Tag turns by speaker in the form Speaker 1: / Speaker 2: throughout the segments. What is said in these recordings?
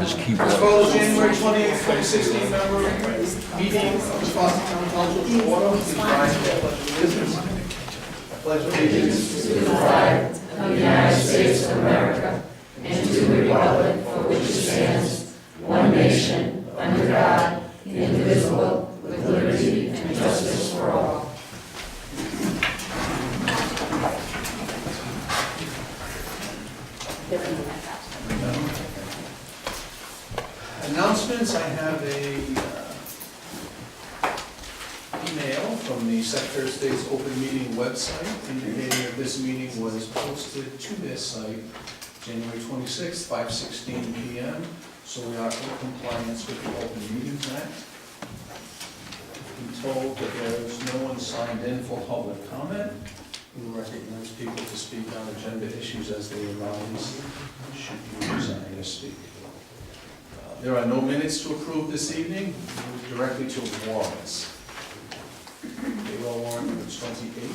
Speaker 1: his keyboard.
Speaker 2: Call the January 28th, 2016 member meeting of the Boston Town Council to order. Please rise for the pledge of allegiance. I pledge allegiance
Speaker 3: to the flag of the United States of America and to the republic for which it stands, one nation, under God, indivisible, with liberty and justice for all.
Speaker 2: Announcements. I have a email from the Secretary of State's open meeting website indicating that this meeting was posted to their site January 26th, 5:16 p.m. So we are in compliance with the Open Meetings Act. I'm told that there is no one signed in for public comment. We recognize people to speak on agenda issues as they arise, should you desire to speak. There are no minutes to approve this evening. Move directly to warrants. Payroll warrant number 28.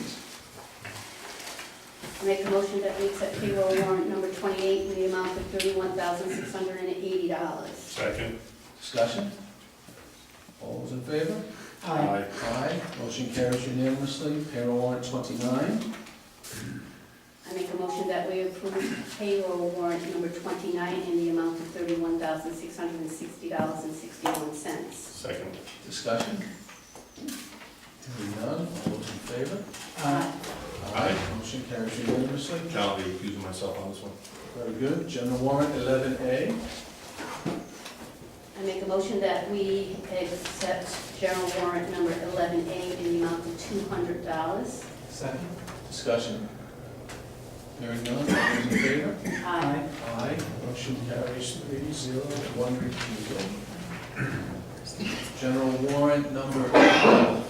Speaker 4: I make a motion that we accept payroll warrant number 28 in the amount of $31,680.
Speaker 5: Second.
Speaker 2: Discussion? All those in favor?
Speaker 5: Aye.
Speaker 2: Aye. Motion carries unanimously. Payroll warrant 29.
Speaker 4: I make a motion that we approve payroll warrant number 29 in the amount of $31,660.61.
Speaker 5: Second.
Speaker 2: Discussion? Hearing none. All those in favor?
Speaker 4: Aye.
Speaker 5: Aye.
Speaker 2: Motion carries unanimously.
Speaker 5: John, I'll be accusing myself on this one.
Speaker 2: Very good. General warrant 11A.
Speaker 4: I make a motion that we accept general warrant number 11A in the amount of $200.
Speaker 2: Second. Discussion? Hearing none. All those in favor?
Speaker 4: Aye.
Speaker 2: Aye. Motion carries 3-0, one recusal. General warrant number 12.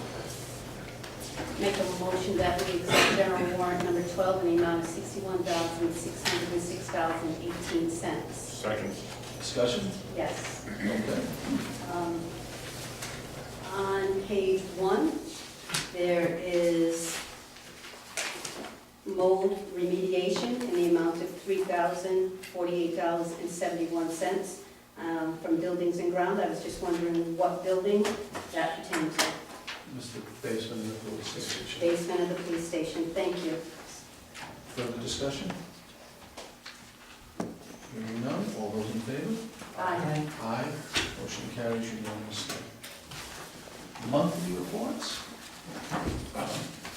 Speaker 4: Make a motion that we accept general warrant number 12 in the amount of $61,606.18.
Speaker 5: Second.
Speaker 2: Discussion?
Speaker 4: Yes.
Speaker 2: Okay.
Speaker 4: On page 1, there is mold remediation in the amount of $3,048.71 from Buildings and Ground. I was just wondering what building that pertains to.
Speaker 2: Mr. Basement of the police station.
Speaker 4: Basement of the police station. Thank you.
Speaker 2: Further discussion? Hearing none. All those in favor?
Speaker 4: Aye.
Speaker 2: Aye. Motion carries unanimously. Monthly reports?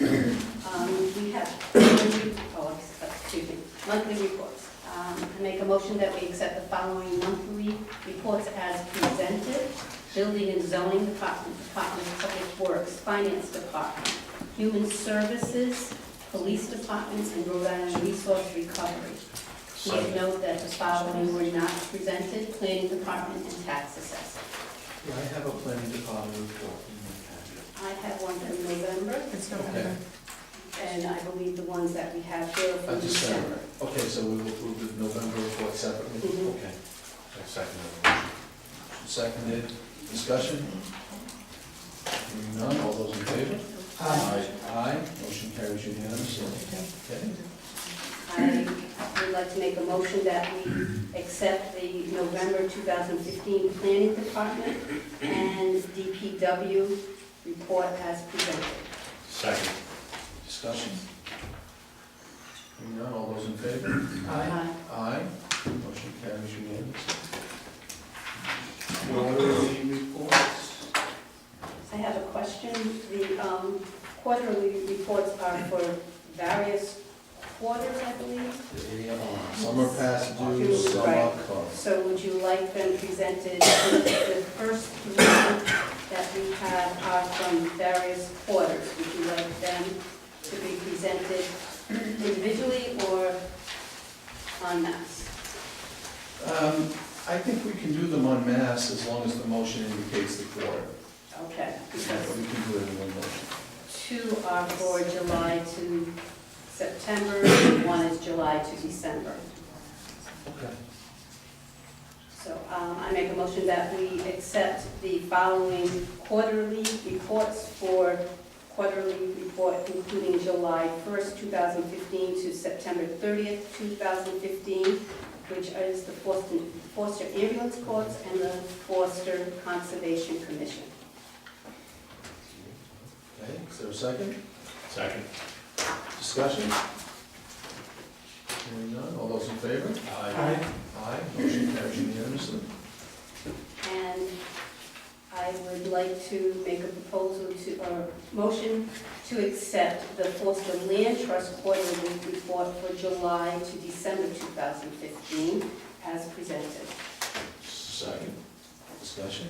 Speaker 4: We have, monthly reports. I make a motion that we accept the following monthly reports as presented. Building and Zoning Department, Department of Public Works, Finance Department, Human Services, Police Department, and Rhode Island Resource Recovery. Please note that the following were not presented: Planning Department and Tax Assessor.
Speaker 2: Yeah, I have a planning department report in my packet.
Speaker 4: I have one from November,
Speaker 2: Okay.
Speaker 4: and I believe the ones that we have here are from December.
Speaker 2: Okay, so we will approve the November report separately?
Speaker 4: Mhm.
Speaker 2: Okay.
Speaker 5: Second.
Speaker 2: Seconded. Discussion? Hearing none. All those in favor?
Speaker 5: Aye.
Speaker 2: Aye. Motion carries unanimously. Okay.
Speaker 4: I would like to make a motion that we accept the November 2015 Planning Department and DPW report as presented.
Speaker 5: Second.
Speaker 2: Discussion? Hearing none. All those in favor?
Speaker 4: Aye.
Speaker 2: Aye. Motion carries unanimously. Quarterly reports?
Speaker 4: I have a question. The quarterly reports are for various quarters, I believe.
Speaker 2: Some are past due, some are current.
Speaker 4: So would you like them presented, the first 3 that we have are from various quarters. Would you like them to be presented individually or en masse?
Speaker 2: I think we can do them en masse as long as the motion indicates the quarter.
Speaker 4: Okay,
Speaker 2: We
Speaker 4: because
Speaker 2: can do it in one motion.
Speaker 4: 2 are for July to September, and 1 is July to December.
Speaker 2: Okay.
Speaker 4: So I make a motion that we accept the following quarterly reports for quarterly report including July 1st, 2015 to September 30th, 2015 which is the Forster Ambulance Corps and the Forster Conservation Commission.
Speaker 2: Okay, is there a second?
Speaker 5: Second.
Speaker 2: Discussion? Hearing none, all those in favor?
Speaker 5: Aye.
Speaker 2: Aye, motion carries unanimously.
Speaker 4: And I would like to make a proposal to, or motion to accept the Forster Land Trust quarterly report for July to December 2015 as presented.
Speaker 2: Second. Discussion?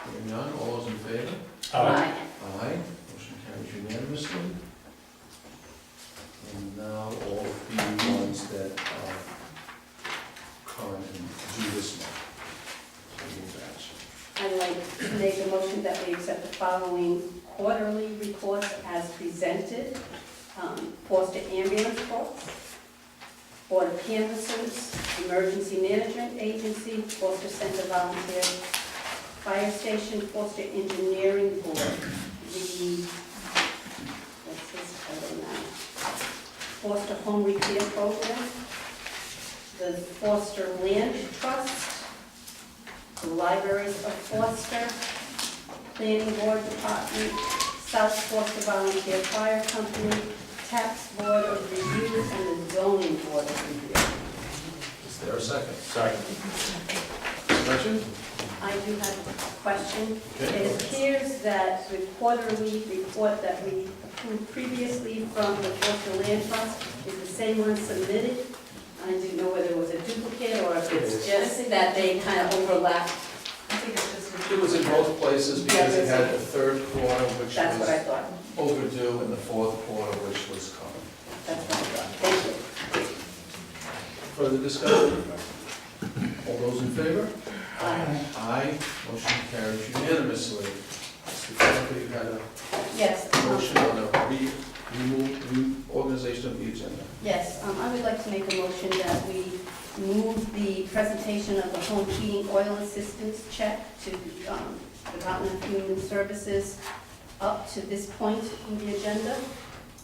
Speaker 2: Hearing none, all those in favor?
Speaker 5: Aye.
Speaker 2: Aye, motion carries unanimously. And now all of the ones that are current and due this month. So we'll batch.
Speaker 4: I'd like to make a motion that we accept the following quarterly reports as presented. Forster Ambulance Corps, Board of Canvassers, Emergency Management Agency, Forster Center Volunteer Fire Station, Forster Engineering Board, the, what's this title now? Forster Home Repair Program, the Forster Land Trust, the Libraries of Forster, Planning Board Department, South Forster Volunteer Fire Company, Tax Board of Review, and the Zoning Board of Review.
Speaker 2: Is there a second?
Speaker 5: Second.
Speaker 2: Discussion?
Speaker 4: I do have a question.
Speaker 2: Okay.
Speaker 4: It appears that the quarterly report that we approved previously from the Forster Land Trust is the same one submitted. I didn't know whether it was a duplicate or if it's just that they kind of overlap. I think it's just.
Speaker 2: It was in both places because it had the third quarter, which
Speaker 4: That's what I
Speaker 2: was
Speaker 4: thought.
Speaker 2: overdue, and the fourth quarter, which was coming.
Speaker 4: That's what I thought. Thank you.
Speaker 2: Further discussion? All those in favor?
Speaker 4: Aye.
Speaker 2: Aye, motion carries unanimously. Mr. Franklin, you had a
Speaker 4: Yes.
Speaker 2: motion on a reorganization of the agenda.
Speaker 4: Yes, I would like to make a motion that we move the presentation of the home heating oil assistance check to Department of Human Services up to this point in the agenda.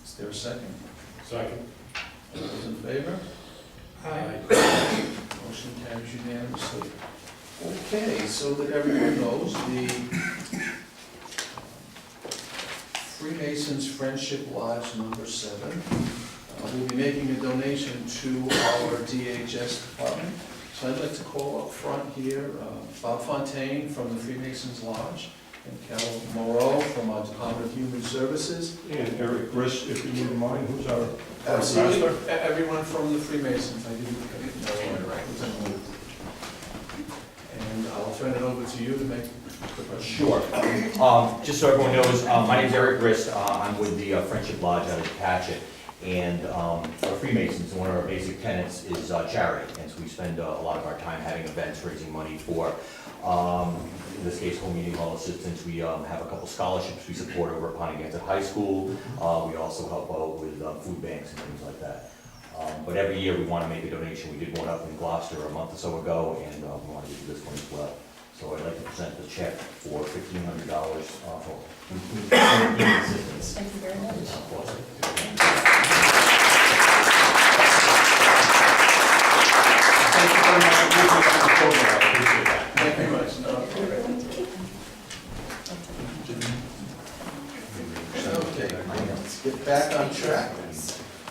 Speaker 2: Is there a second?
Speaker 5: Second.
Speaker 2: All those in favor?
Speaker 5: Aye.
Speaker 2: Motion carries unanimously. Okay, so that everyone knows, the Freemasons Friendship Lodge number 7 will be making a donation to our DHS department. So I'd like to call up front here Bob Fontaine from the Freemasons Lodge and Carol Moreau from our Department of Human Services.
Speaker 1: And Eric Grist, if you wouldn't mind, who's our
Speaker 2: Absolutely.
Speaker 1: master?
Speaker 2: Everyone from the Freemasons, I didn't know right. And I'll turn it over to you to make the presentation.
Speaker 6: Sure. Just so everyone knows, my name's Eric Grist. I'm with the Friendship Lodge out of Patchett. And our Freemasons, one of our basic tenets is charity. And so we spend a lot of our time having events, raising money for, in this case, home heating hall assistance. We have a couple scholarships we support over at Pontiac High School. We also help out with food banks and things like that. But every year we want to make a donation. We did one up in Gloucester a month or so ago, and we want to do this one as well. So I'd like to present the check for $1,500 for food assistance.
Speaker 3: Thank you very much.
Speaker 5: Thank you very much for moving up the program. I appreciate that.
Speaker 2: Thank you very much. Okay, let's get back on track.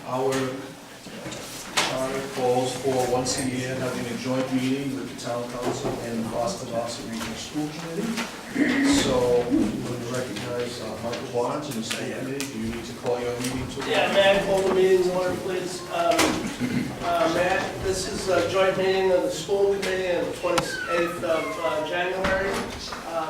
Speaker 2: Our charter calls for once a year having a joint meeting with the town council and the Boston Regional School Committee. So I'm going to recognize Michael Barnes and the school committee. Do you need to call your meeting to?
Speaker 7: Yeah, may I call the meeting to order, please? Matt, this is a joint meeting of the school committee on the 28th of January.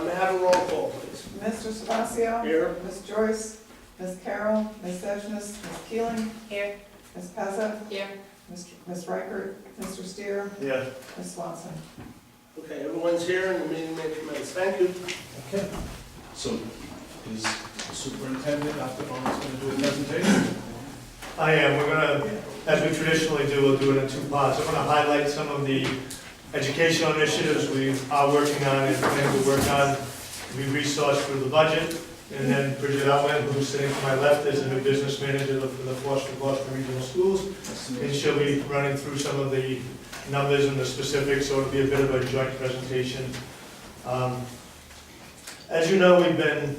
Speaker 7: May I have a roll call, please?
Speaker 8: Mr. Savasio.
Speaker 7: Here.
Speaker 8: Ms. Joyce. Ms. Carroll. Ms. Sedgnes. Ms. Keeling.
Speaker 4: Here.
Speaker 8: Ms. Pezza.
Speaker 4: Here.
Speaker 8: Ms. Reichert. Mr. Steer.
Speaker 7: Yes.
Speaker 8: Ms. Swanson.
Speaker 7: Okay, everyone's here and the meeting may commence. Thank you.
Speaker 2: Okay. So is the superintendent, Dr. Barnes, going to do a presentation?
Speaker 9: I am. We're going to, as we traditionally do, we'll do it in two parts. I'm going to highlight some of the educational initiatives we are working on and plan to work on. We resourced through the budget. And then Bridget Outman, who's sitting to my left, is a new business manager for the Foster Boston Regional Schools. And she'll be running through some of the numbers and the specifics, so it'll be a bit of a joint presentation. As you know, we've been,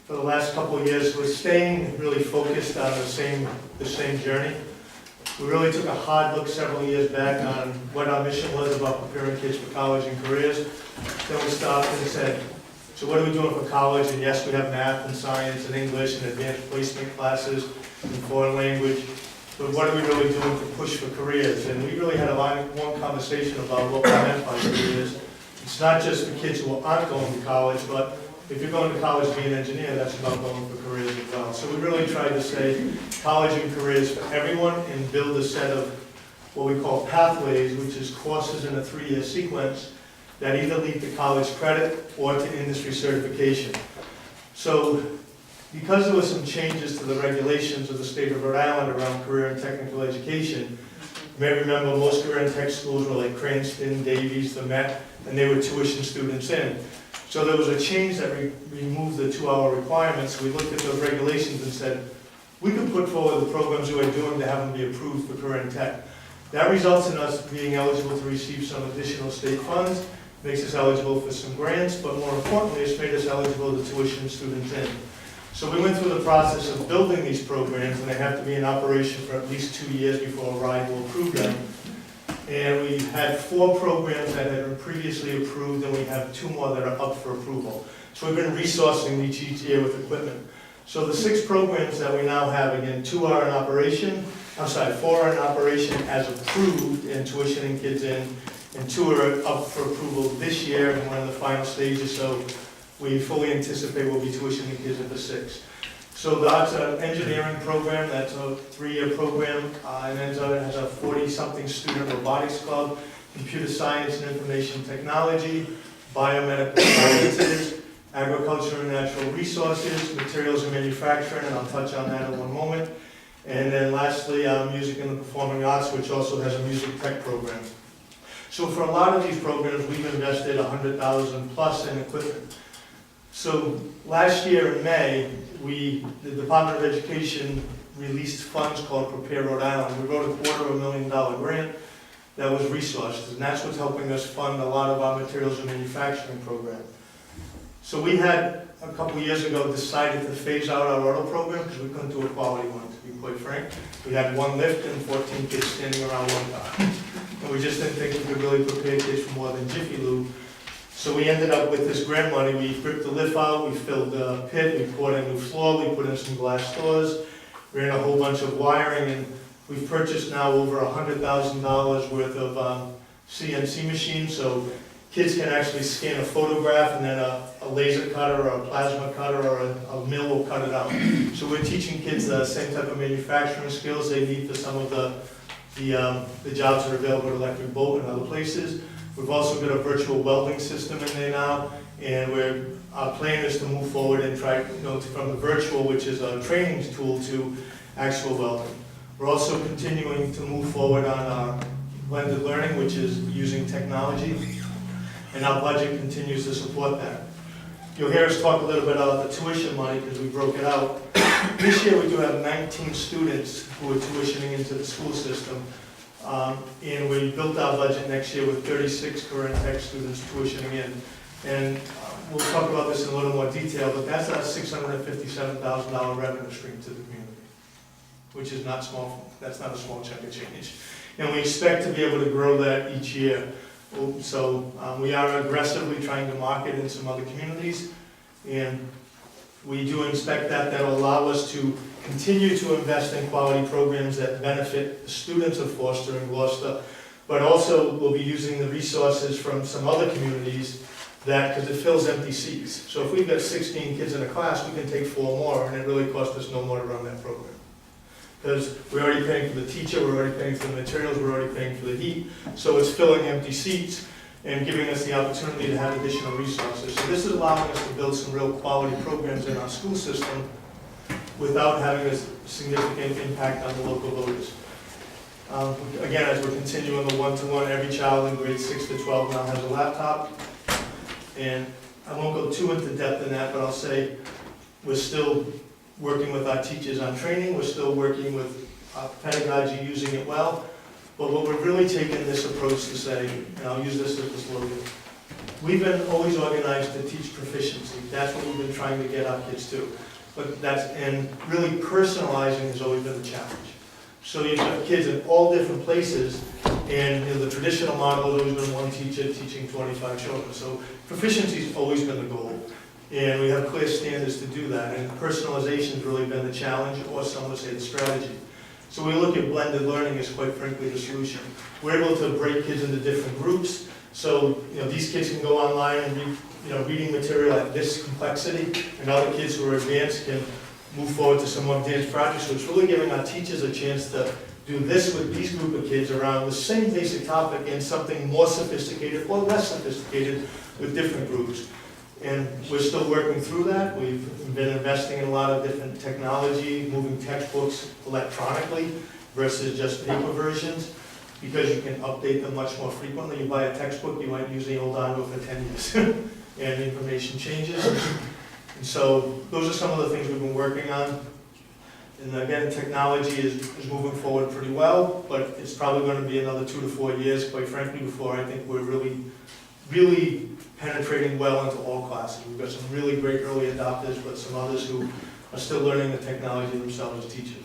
Speaker 9: for the last couple of years, we're staying really focused on the same journey. We really took a hard look several years back on what our mission was about preparing kids for college and careers. Then we stopped and said, so what are we doing for college? And yes, we have math and science and English and advanced placement classes and foreign language. But what are we really doing to push for careers? And we really had a long conversation about what we meant by careers. It's not just for kids who aren't going to college, but if you're going to college to be an engineer, that's about going for careers as well. So we really tried to say college and careers for everyone and build a set of what we call pathways, which is courses in a 3-year sequence that either lead to college credit or to industry certification. So because there were some changes to the regulations of the state of Rhode Island around career and technical education, you may remember most career and tech schools were like Cranston, Davies, the Met, and they were tuition students in. So there was a change that removed the 2-hour requirements. We looked at those regulations and said, we could put forward the programs we are doing to have them be approved for career and tech. That results in us being eligible to receive some additional state funds, makes us eligible for some grants, but more importantly, it's made us eligible to tuition students in. So we went through the process of building these programs, and they have to be in operation for at least 2 years before RIDE will approve them. And we had 4 programs that had been previously approved, and we have 2 more that are up for approval. So we've been resourcing each year with equipment. So the 6 programs that we now have, again, 2 are in operation, 4 are in operation as approved and tuitioning kids in, and 2 are up for approval this year, and we're in the final stages, so we fully anticipate we'll be tuitioning kids into 6. So that's an engineering program, that's a 3-year program, and then it has a 40-something student robotics club, computer science and information technology, biomedical sciences, agriculture and natural resources, materials and manufacturing, and I'll touch on that in one moment. And then lastly, music and the performing arts, which also has a music tech program. So for a lot of these programs, we've invested $100,000 plus in equipment. So last year in May, the Department of Education released funds called Prepare Rhode Island. We wrote a $250,000 grant that was resourced, and that's what's helping us fund a lot of our materials and manufacturing program. So we had, a couple of years ago, decided to phase out our auto program because we couldn't do a quality one, to be quite frank. We had 1 lift and 14 kids standing around 1 car. And we just didn't think we could really prepare kids for more than Jiffy Lube. So we ended up with this grant money. We ripped the lift out, we filled the pit, we poured in a new floor, we put in some glass doors, ran a whole bunch of wiring, and we've purchased now over $100,000 worth of CNC machines, so kids can actually scan a photograph and then a laser cutter or a plasma cutter or a mill will cut it out. So we're teaching kids the same type of manufacturing skills they need for some of the jobs that are available at Electric Boat and other places. We've also got a virtual welding system in there now, and our plan is to move forward and try, from the virtual, which is a training tool, to actual welding. We're also continuing to move forward on our blended learning, which is using technology, and our budget continues to support that. You'll hear us talk a little bit about the tuition money because we broke it out. This year we do have 19 students who are tuitioning into the school system. And we built our budget next year with 36 career and tech students tuitioning in. And we'll talk about this in a little more detail, but that's a $657,000 revenue stream to the community, which is not small. That's not a small chunk of change. And we expect to be able to grow that each year. So we are aggressively trying to market in some other communities, and we do expect that will allow us to continue to invest in quality programs that benefit the students of Foster and Gloucester, but also we'll be using the resources from some other communities because it fills empty seats. So if we've got 16 kids in a class, we can take 4 more, and it really costs us no more to run that program. Because we're already paying for the teacher, we're already paying for the materials, we're already paying for the heat, so it's filling empty seats and giving us the opportunity to have additional resources. So this is allowing us to build some real quality programs in our school system without having a significant impact on the local voters. Again, as we're continuing the one-to-one, every child in grades 6 to 12 now has a laptop. And I won't go too into depth in that, but I'll say We're still working with our teachers on training, we're still working with pedagogy, using it well. But what we're really taking this approach to say, and I'll use this as the slogan, we've been always organized to teach proficiency. That's what we've been trying to get our kids to. And really personalizing has always been the challenge. So you've got kids in all different places, and the traditional model has always been one teacher teaching 25 children. So proficiency has always been the goal. And we have clear standards to do that, and personalization has really been the challenge, or some would say the strategy. So we look at blended learning as, quite frankly, the solution. We're able to break kids into different groups, so these kids can go online and read reading material at this complexity, and other kids who are advanced can move forward to some more advanced projects. So it's really giving our teachers a chance to do this with these group of kids around the same basic topic and something more sophisticated or less sophisticated with different groups. And we're still working through that. We've been investing in a lot of different technology, moving textbooks electronically versus just paper versions, because you can update them much more frequently. You buy a textbook, you might usually hold on to it for 10 years, and information changes. And so those are some of the things we've been working on. And again, technology is moving forward pretty well, but it's probably going to be another 2 to 4 years, quite frankly, before I think we're really penetrating well into all classes. We've got some really great early adopters, but some others who are still learning the technology themselves as teachers.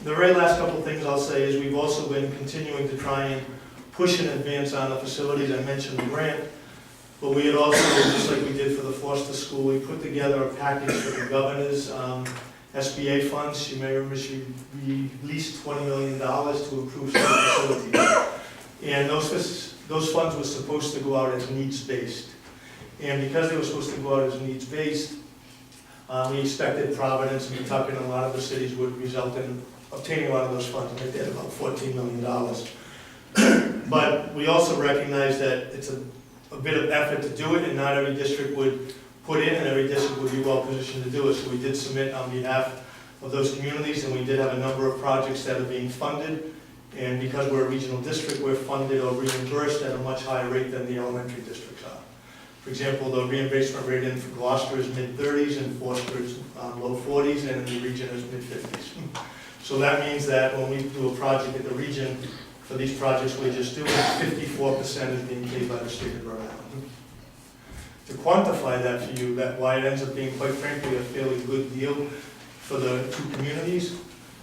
Speaker 9: The very last couple of things I'll say is we've also been continuing to try and push and advance on the facilities. I mentioned the grant, but we had also, just like we did for the Foster School, we put together a package for the governor's SBA funds. You may remember she released $20 million to improve some facilities. And those funds were supposed to go out as needs-based. And because they were supposed to go out as needs-based, we expected Providence and Kentucky and a lot of the cities would result in obtaining a lot of those funds. I think they had about $14 million. But we also recognize that it's a bit of effort to do it, and not every district would put in, and every district would be well positioned to do it. So we did submit on behalf of those communities, and we did have a number of projects that are being funded. And because we're a regional district, we're funded or reimbursed at a much higher rate than the elementary districts are. For example, the reimbursement rate in for Gloucester is mid-30s, and Foster is low 40s, and in the region is mid-50s. So that means that when we do a project at the region, for these projects we just do, 54% is being paid by the state of Rhode Island. To quantify that for you, that why it ends up being, quite frankly, a fairly good deal for the two communities,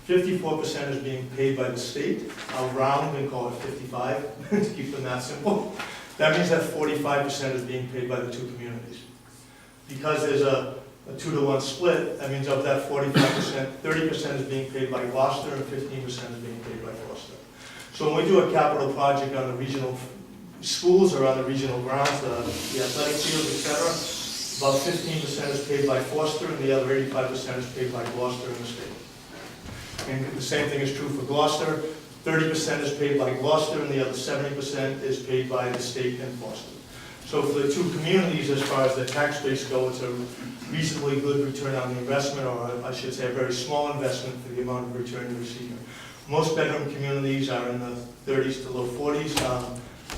Speaker 9: 54% is being paid by the state. I'll round and call it 55 to keep the math simple. That means that 45% is being paid by the two communities. Because there's a 2-to-1 split, that means of that 45%, 30% is being paid by Gloucester and 15% is being paid by Foster. So when we do a capital project on the regional schools or on the regional grounds, the athletic fields, etc., about 15% is paid by Foster and the other 85% is paid by Gloucester and the state. And the same thing is true for Gloucester. 30% is paid by Gloucester and the other 70% is paid by the state and Foster. So for the two communities, as far as the tax base go, it's a reasonably good return on the investment, or I should say a very small investment for the amount of return you're receiving. Most bedroom communities are in the 30s to low 40s,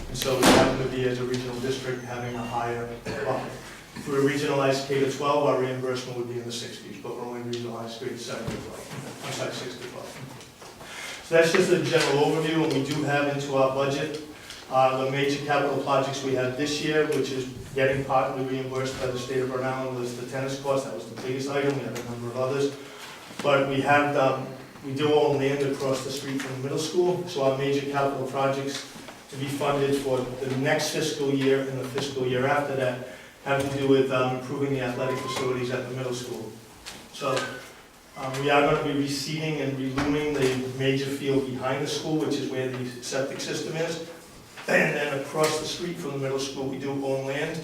Speaker 9: and so we happen to be, as a regional district, having a higher profit. If we were regionalized K to 12, our reimbursement would be in the 60s, but we're only regionalized grade 7 to 12. I'm sorry, 6 to 12. So that's just a general overview, and we do have into our budget the major capital projects we had this year, which is getting partly reimbursed by the state of Rhode Island, was the tennis course. That was the biggest item. We have a number of others, but we have we do own land across the street from the middle school. So our major capital projects to be funded for the next fiscal year and the fiscal year after that have to do with improving the athletic facilities at the middle school. So we are going to be reseeding and relooming the major field behind the school, which is where the septic system is. And then across the street from the middle school, we do own land.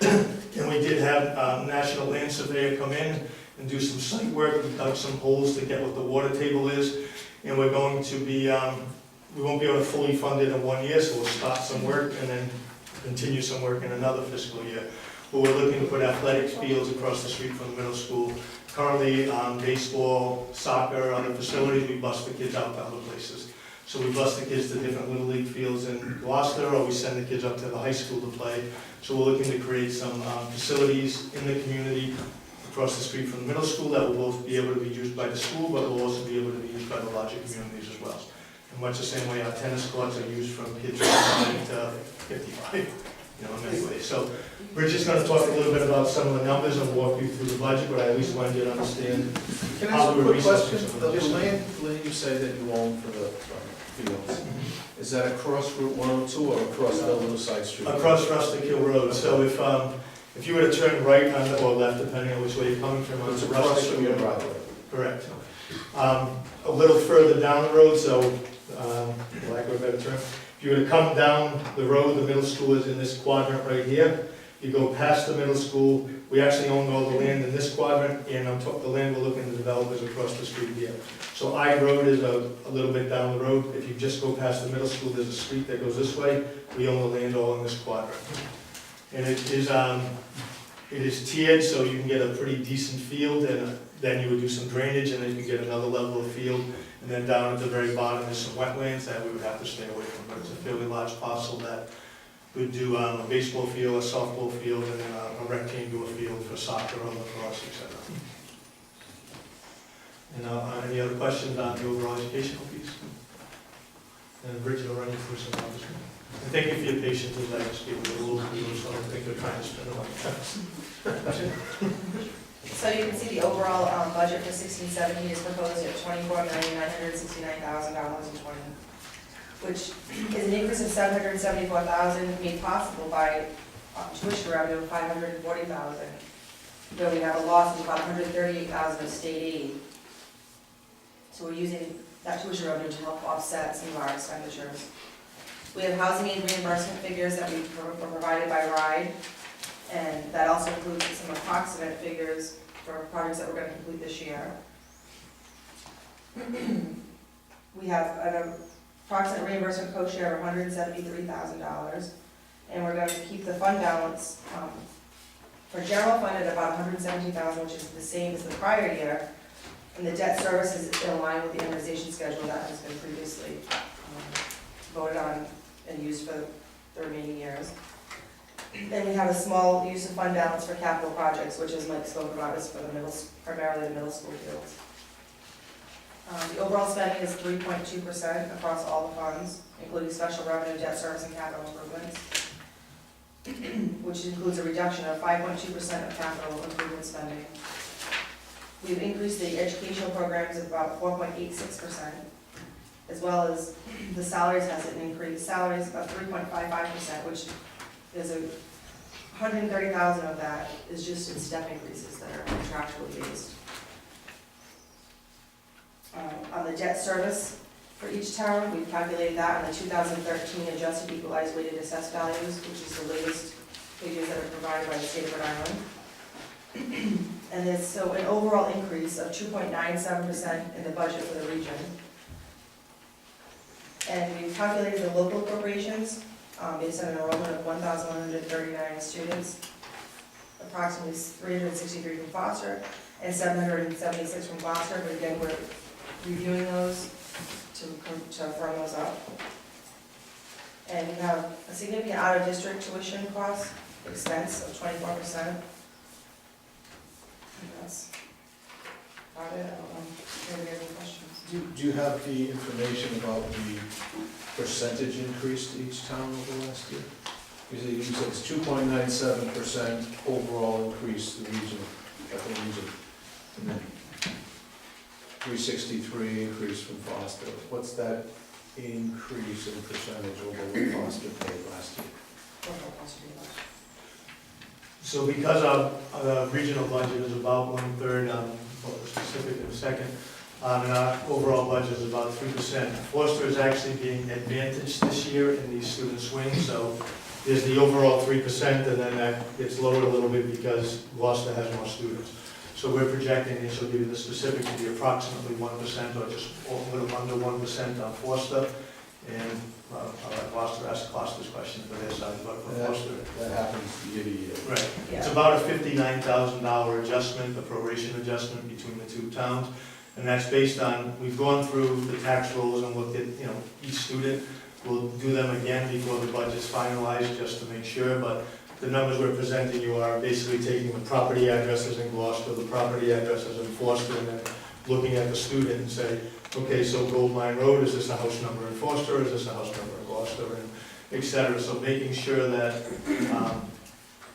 Speaker 9: And we did have National Land Surveyor come in and do some site work. We dug some holes to get what the water table is. And we're going to be, we won't be able to fully fund it in 1 year, so we'll start some work and then continue some work in another fiscal year. But we're looking to put athletic fields across the street from the middle school. Currently, baseball, soccer, other facilities, we bus the kids out to other places. So we bus the kids to different Little League fields in Gloucester, or we send the kids up to the high school to play. So we're looking to create some facilities in the community across the street from the middle school that will both be able to be used by the school, but will also be able to be used by the larger communities as well. In much the same way our tennis courts are used from kids 5 to 55, you know, in many ways. So we're just gonna talk a little bit about some of the numbers and walk you through the budget, but I at least wanted you to understand.
Speaker 2: Can I ask a quick question? The land you say that you own for the fields, is that across Route 102 or across Bellevue Side Street?
Speaker 9: Across Rustic Hill Road, so if you were to turn right on, or left, depending on which way you're coming from,
Speaker 2: It's
Speaker 9: onto
Speaker 2: across
Speaker 9: Rustic
Speaker 2: from
Speaker 9: Hill
Speaker 2: your
Speaker 9: Road.
Speaker 2: driveway.
Speaker 9: Correct. A little further down the road, so, for lack of a better term, if you were to come down the road, the middle school is in this quadrant right here. You go past the middle school, we actually own all the land in this quadrant, and on top of the land, we're looking to develop is across the street here. So I Road is a little bit down the road. If you just go past the middle school, there's a street that goes this way. We own the land all in this quadrant. And it is tiered, so you can get a pretty decent field, and then you would do some drainage, and then you get another level of field. And then down at the very bottom, there's some wetlands that we would have to stay away from, but it's a fairly large parcel that would do a baseball field, a softball field, and then a rectangular field for soccer or lacrosse, etc. And any other questions on the overall educational piece? And Bridget will run you through some numbers. And thank you for your patience as I just gave you a little bit, so I don't think they're trying to spend a lot of time.
Speaker 3: So you can see the overall budget for 16-17 is proposed at $24,969,000.20, which is an increase of $774,000 made possible by tuition revenue of $540,000, though we have a loss of about $138,000 of state aid. So we're using that tuition revenue to help offset some of our expenditures. We have housing aid reimbursement figures that were provided by RIDE, and that also includes some approximate figures for projects that we're going to complete this year. We have an approximate reimbursement co-share of $173,000, and we're going to keep the fund balance for general fund at about $117,000, which is the same as the prior year, and the debt service is in line with the amortization schedule that has been previously voted on and used for the remaining years. Then we have a small use of fund balance for capital projects, which, as Mike spoke about, is for primarily the middle school fields. The overall spending is 3.2% across all the funds, including special revenue, debt service, and capital improvements, which includes a reduction of 5.2% of capital improvement spending. We've increased the educational programs of about 4.86%, as well as the salaries has an increase. Salaries about 3.55%, which is $130,000 of that is just in step increases that are contractually based. On the debt service for each town, we've calculated that on the 2013 adjusted equalized weighted assessed values, which is the latest figures that are provided by the state of Rhode Island. And there's so an overall increase of 2.97% in the budget for the region. And we've calculated the local appropriations based on an enrollment of 1,139 students, approximately 363 from Foster and 776 from Gloucester, but again, we're reviewing those to firm those up. And we have a significant out-of-district tuition cost expense of 24%. And that's about it. I don't know if anybody has any questions.
Speaker 2: Do you have the information about the percentage increase to each town over the last year? You said it's 2.97% overall increase to the region, at the region. And then 363 increase from Foster. What's that increase in percentage over what Foster paid last year?
Speaker 9: So because our regional budget is about 1/3, I'll be specific in a second, and our overall budget is about 3%. Foster is actually being advantaged this year in the student swing, so there's the overall 3%, and then that gets lowered a little bit because Gloucester has more students. So we're projecting, and she'll give you the specific, to be approximately 1%, or just a little under 1% on Foster. And I'll let Gloucester ask Gloucester's question for their side, but for Foster.
Speaker 2: That happens year to year.
Speaker 9: Right.
Speaker 3: Yeah.
Speaker 9: It's about a $59,000 adjustment, a proration adjustment between the two towns. And that's based on, we've gone through the tax rolls and looked at, each student. We'll do them again before the budget's finalized, just to make sure, but the numbers we're presenting you are basically taking the property addresses in Gloucester, the property addresses in Foster, and then looking at the student and say, okay, so Gold Mine Road, is this a house number in Foster, is this a house number in Gloucester, and et cetera. So making sure that,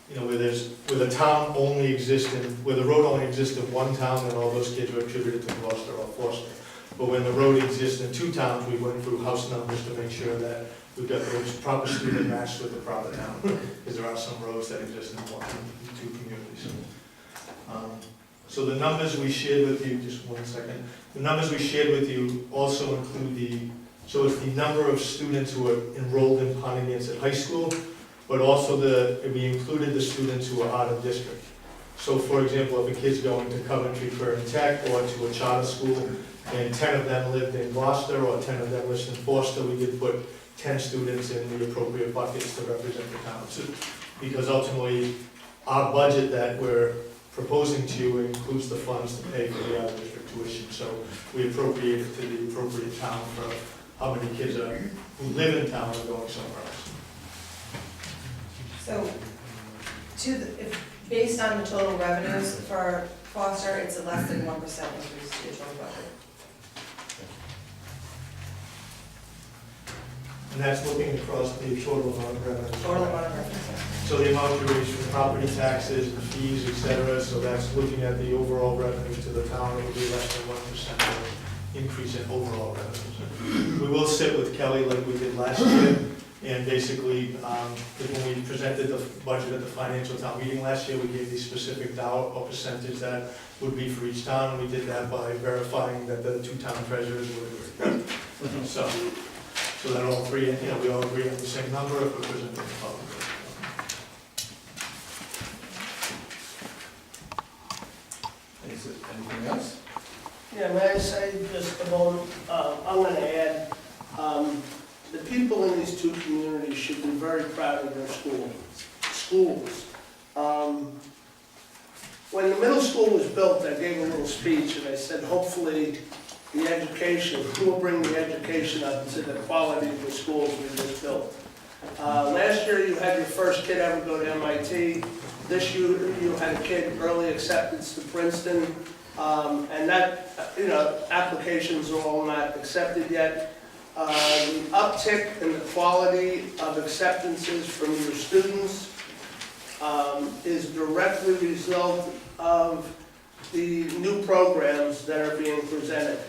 Speaker 9: you know, where the town only existed, where the road only existed in one town, then all those kids were attributed to Gloucester or Foster. But when the road exists in two towns, we went through house numbers to make sure that we've got the proper student matched with the proper town, because there are some roads that exist in two communities. So the numbers we shared with you, just one second, the numbers we shared with you also include so it's the number of students who are enrolled in Pontiac High School, but also we included the students who are out of district. So for example, if a kid's going to Coventry Prairie Tech or to a charter school, and 10 of them lived in Gloucester or 10 of them lived in Foster, we did put 10 students in the appropriate buckets to represent the town. So, because ultimately, our budget that we're proposing to you includes the funds to pay for the out-of-district tuition. So we appropriate it to the appropriate town for how many kids who live in town are going somewhere else.
Speaker 8: So, based on the total revenues for Foster, it's a less than 1% increase to your total budget.
Speaker 9: And that's looking across the total amount of revenue.
Speaker 8: Total amount of revenues.
Speaker 9: So the amount you raise from property taxes, the fees, et cetera, so that's looking at the overall revenue to the town, it would be less than 1% increase in overall revenues. We will sit with Kelly like we did last year, and basically, because when we presented the budget at the financial town meeting last year, we gave the specific dollar or percentage that would be for each town, and we did that by verifying that the two town treasurers were. So that all three, you know, we all agree on the same number if we're presenting the public.
Speaker 2: Anything else?
Speaker 7: Yeah, may I say just a moment, I'm gonna add, the people in these two communities should be very proud of their schools. When the middle school was built, I gave a little speech and I said, hopefully the education, who will bring the education up to the quality of the schools we just built. Last year you had your first kid ever go to MIT. This year you had a kid early acceptance to Princeton. And that, you know, applications are all not accepted yet. The uptick in the quality of acceptances from your students is directly a result of the new programs that are being presented.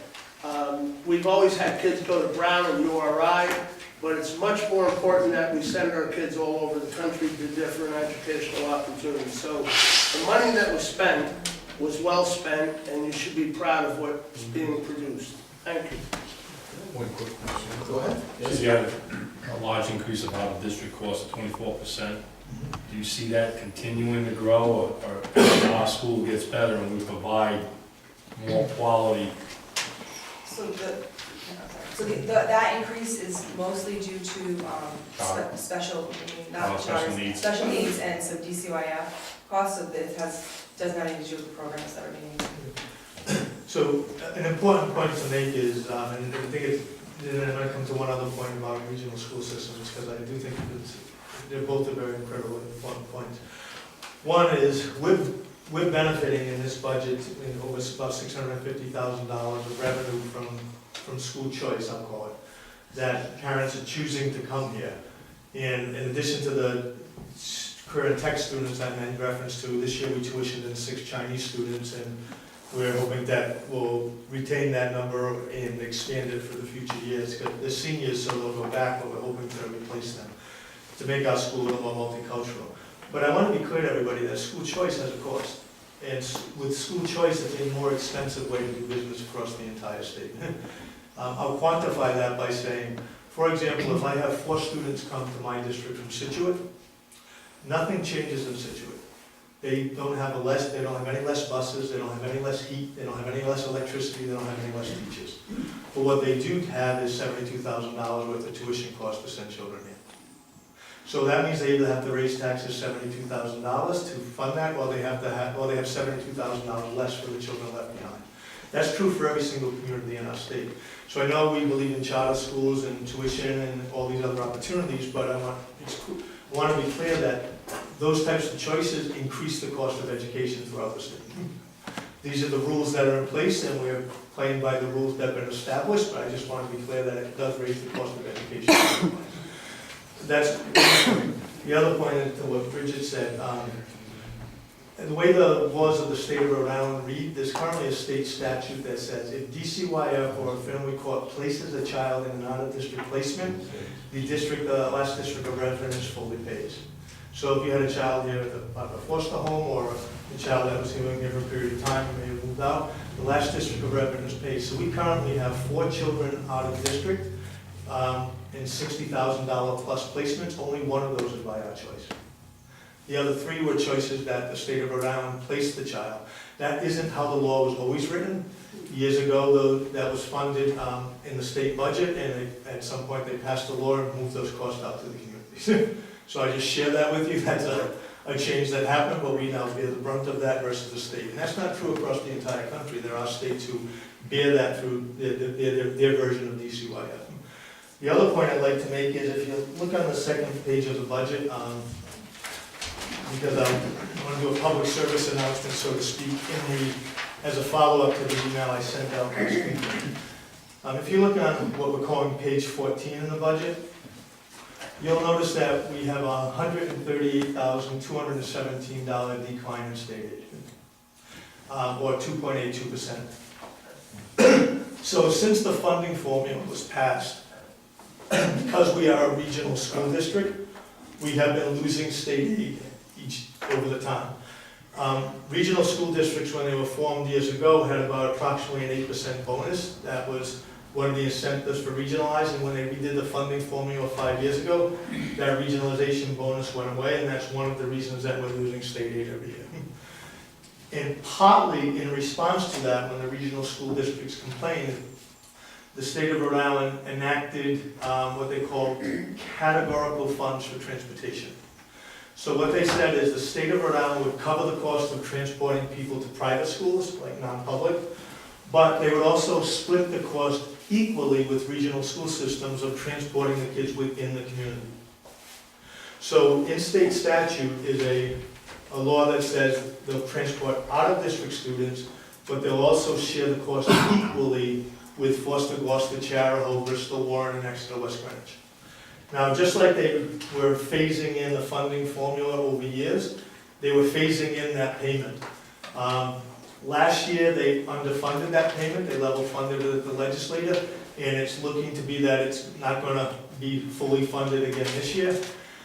Speaker 7: We've always had kids go to Brown and URI, but it's much more important that we send our kids all over the country to different educational opportunities. So the money that was spent was well spent, and you should be proud of what's being produced. Thank you.
Speaker 2: One quick question. Go ahead.
Speaker 5: So you had a large increase of out-of-district costs of 24%. Do you see that continuing to grow, or as our school gets better and we provide more quality?
Speaker 8: So that increase is mostly due to special needs and some DCYF costs, so it does not even do with the programs that are being used.
Speaker 9: So an important point to make is, and I think then I'm going to come to one other point about regional school systems, because I do think they're both very incredibly important points. One is we're benefiting in this budget over about $650,000 of revenue from school choice, I'll call it, that parents are choosing to come here. And in addition to the current tech students I made reference to, this year we tuitioned in 6 Chinese students, and we're hoping that we'll retain that number and expand it for the future years, because they're seniors, so they'll go back, but we're hoping to replace them, to make our school a little more multicultural. But I want to be clear to everybody that school choice has a cost. And with school choice, it's a more expensive way to do business across the entire state. I'll quantify that by saying, for example, if I have 4 students come to my district from Situate, nothing changes in Situate. They don't have any less buses, they don't have any less heat, they don't have any less electricity, they don't have any less teachers. But what they do have is $72,000 worth of tuition cost to send children in. So that means they either have to raise taxes $72,000 to fund that, or they have $72,000 less for the children left behind. That's true for every single community in our state. So I know we believe in charter schools and tuition and all these other opportunities, but I want to be clear that those types of choices increase the cost of education throughout the state. These are the rules that are in place, and we're playing by the rules that have been established, but I just want to be clear that it does raise the cost of education. That's one point. The other point is to what Bridget said. The way the laws of the state of Rhode Island read, there's currently a state statute that says if DCYF or a family court places a child in an out-of-district placement, the district, last district of residence fully pays. So if you had a child here at a foster home or a child that was here for a period of time and may have moved out, the last district of residence pays. So we currently have 4 children out of district in $60,000 plus placements. Only one of those is by our choice. The other 3 were choices that the state of Rhode Island placed the child. That isn't how the law was always written. Years ago, though, that was funded in the state budget, and at some point they passed a law and moved those costs out to the communities. So I just share that with you. That's a change that happened, but we now bear the brunt of that versus the state. And that's not true across the entire country. There are states who bear that through their version of DCYF. The other point I'd like to make is if you look on the second page of the budget, because I want to do a public service announcement, so to speak, as a follow-up to the email I sent out last week. If you look on what we're calling page 14 in the budget, you'll notice that we have a $138,217 decline in state aid, or 2.82%. So since the funding formula was passed, because we are a regional school district, we have been losing state aid over the time. Regional school districts, when they were formed years ago, had about approximately an 8% bonus. That was one of the incentives for regionalizing. When they redid the funding formula 5 years ago, that regionalization bonus went away, and that's one of the reasons that we're losing state aid every year. And partly in response to that, when the regional school districts complained, the state of Rhode Island enacted what they call categorical funds for transportation. So what they said is the state of Rhode Island would cover the cost of transporting people to private schools, like non-public, but they would also split the cost equally with regional school systems of transporting the kids within the community. So in-state statute is a law that says they'll transport out-of-district students, but they'll also share the cost equally with Foster, Gloucester, Charahoe, Bristol, Warren, and Exeter, West Greenwich. Now, just like they were phasing in the funding formula over years, they were phasing in that payment. Last year, they underfunded that payment, they level funded it at the legislature, and it's looking to be that it's not going to be fully funded again this year.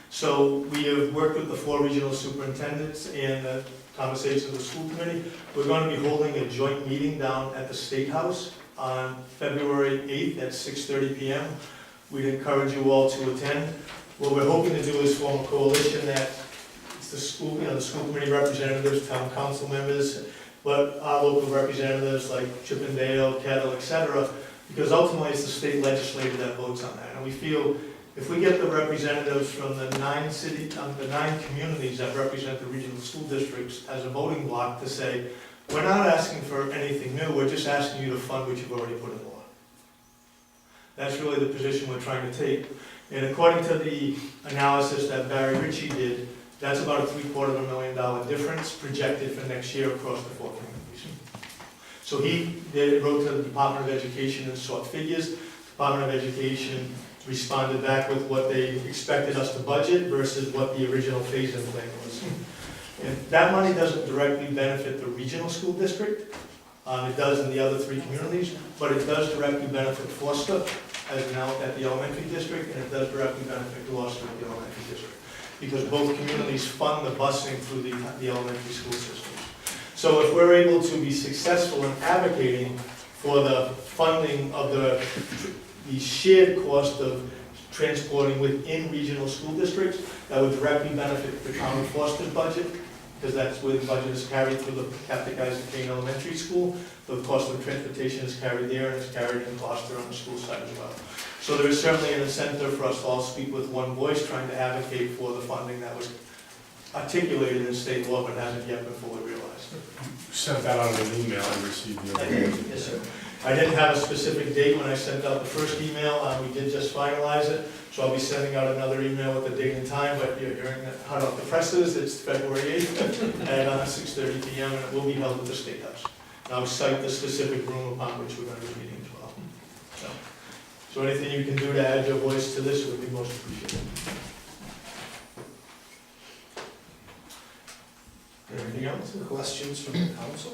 Speaker 9: So we have worked with the 4 regional superintendents and the conversations with the school committee. We're going to be holding a joint meeting down at the State House on February 8th at 6:30 p.m. We'd encourage you all to attend. What we're hoping to do is form a coalition that it's the school, the school committee representatives, town council members, but our local representatives like Chippendale, Kettle, etc., because ultimately it's the state legislature that votes on that. And we feel if we get the representatives from the 9 communities that represent the regional school districts as a voting bloc to say, we're not asking for anything new, we're just asking you to fund what you've already put in law. That's really the position we're trying to take. And according to the analysis that Barry Ritchie did, that's about a $750,000 difference projected for next year across the 4 communities. So he wrote to the Department of Education and sought figures. Department of Education responded back with what they expected us to budget versus what the original phase-in plan was. And that money doesn't directly benefit the regional school district. It does in the other 3 communities, but it does directly benefit Foster as now at the elementary district, and it does directly benefit Gloucester at the elementary district, because both communities fund the busing through the elementary school systems. So if we're able to be successful in advocating for the funding of the shared cost of transporting within regional school districts, that would directly benefit the town of Foster's budget, because that's where the budget is carried through the Catholic Isaac Kane Elementary School. The cost of transportation is carried there, and it's carried in Gloucester on the school side as well. So there is certainly an incentive for us to all speak with one voice, trying to advocate for the funding that was articulated in state law, but hasn't yet been fully realized.
Speaker 5: You sent that out in an email, I received the other day.
Speaker 9: Yes, sir. I didn't have a specific date when I sent out the first email. We did just finalize it. So I'll be sending out another email with the date and time, but you're hearing it hot off the presses, it's February 8th at 6:30 PM, and it will be held at the State House. And I'll cite the specific room upon which we're going to be meeting as well. So anything you can do to add your voice to this would be most appreciated. Anything else?
Speaker 2: Questions from the council?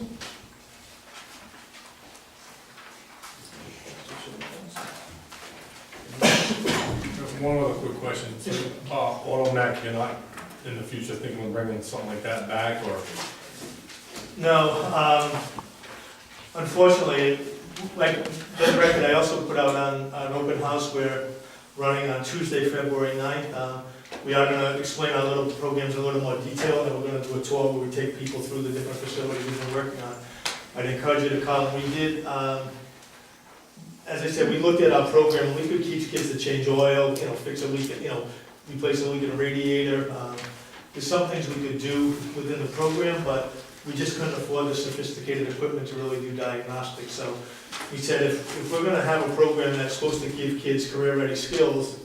Speaker 5: One other quick question. So, Automac, you're not in the future thinking of bringing something like that back, or?
Speaker 9: No, unfortunately, like, for the record, I also put out on an open house we're running on Tuesday, February 9th. We are gonna explain our little programs in a little more detail, and we're gonna do a tour where we take people through the different facilities we've been working on. I'd encourage you to come. We did, as I said, we looked at our program, we could teach kids to change oil, fix a leak, replace a leak in a radiator. There's some things we could do within the program, but we just couldn't afford the sophisticated equipment to really do diagnostics. So we said if we're gonna have a program that's supposed to give kids career-ready skills,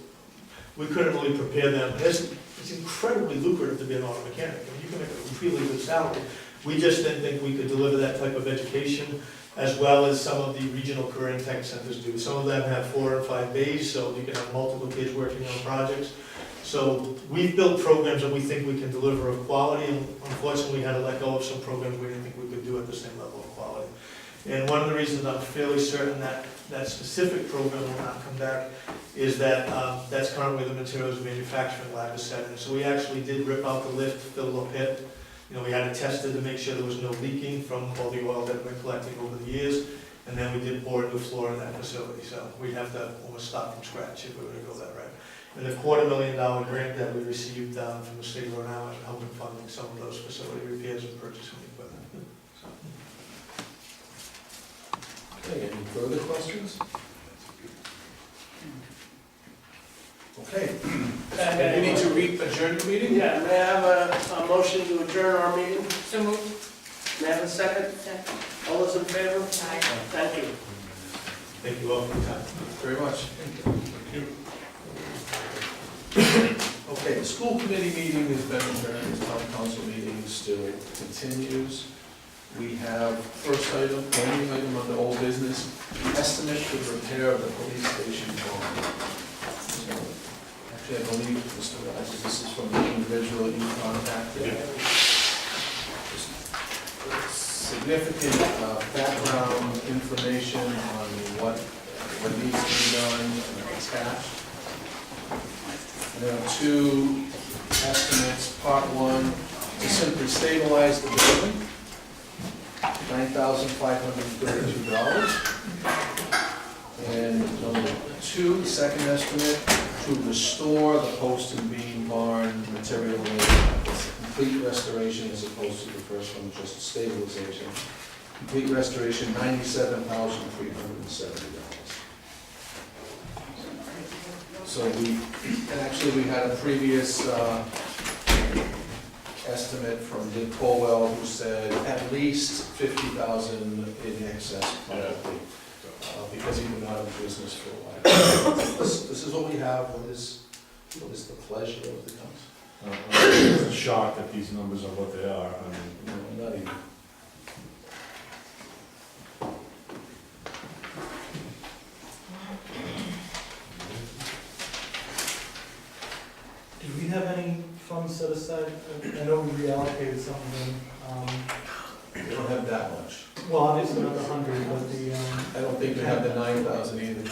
Speaker 9: we couldn't really prepare them. It's incredibly lucrative to be an auto mechanic. I mean, you can make a really good salary. We just didn't think we could deliver that type of education, as well as some of the regional career and tech centers do. Some of them have 4 or 5 bays, so you can have multiple kids working on projects. So we've built programs that we think we can deliver of quality, and unfortunately we had to let go of some programs we didn't think we could do at the same level of quality. And one of the reasons I'm fairly certain that that specific program will not come back is that that's currently the materials manufacturing lab is set in. So we actually did rip out the lift, fill the pit. We had it tested to make sure there was no leaking from all the oil that we've been collecting over the years. And then we did bore a new floor in that facility. So we'd have to almost start from scratch if we were to go that route. And the $250,000 grant that we received from the state of Rhode Island helping funding some of those facility repairs and purchasing equipment. So.
Speaker 2: Okay, any further questions? Okay. We need to adjourn the meeting?
Speaker 7: Yeah, may I have a motion to adjourn our meeting?
Speaker 3: So moved.
Speaker 7: May I have a second?
Speaker 3: Second.
Speaker 7: All those in favor?
Speaker 3: Aye.
Speaker 7: Thank you.
Speaker 9: Thank you all for your time.
Speaker 2: Very much. Okay, the school committee meeting has been adjourned, the town council meeting still continues. We have first item, only item on the old business, estimate for repair of the police station barn. Actually, I believe, Mr. Rogers, this is from the individual you contacted. Significant background information on what needs to be done attached. There are 2 estimates. Part 1, to simply stabilize the building, $9,532. And number 2, the second estimate, to restore the post and beam barn material. It's a complete restoration as opposed to the first one, just stabilization. Complete restoration, $97,370. So we had a previous estimate from Dick Colwell, who said at least 50,000 in excess probably, because he'd been out of business for a while. This is what we have. What is the pleasure of the council?
Speaker 1: I'm shocked that these numbers are what they are. I mean,
Speaker 2: No, not even.
Speaker 10: Do we have any funds set aside? I know we reallocated something,
Speaker 2: We don't have that much.
Speaker 10: well, obviously not the 100, but the,
Speaker 2: I don't think we have the 9,000 either.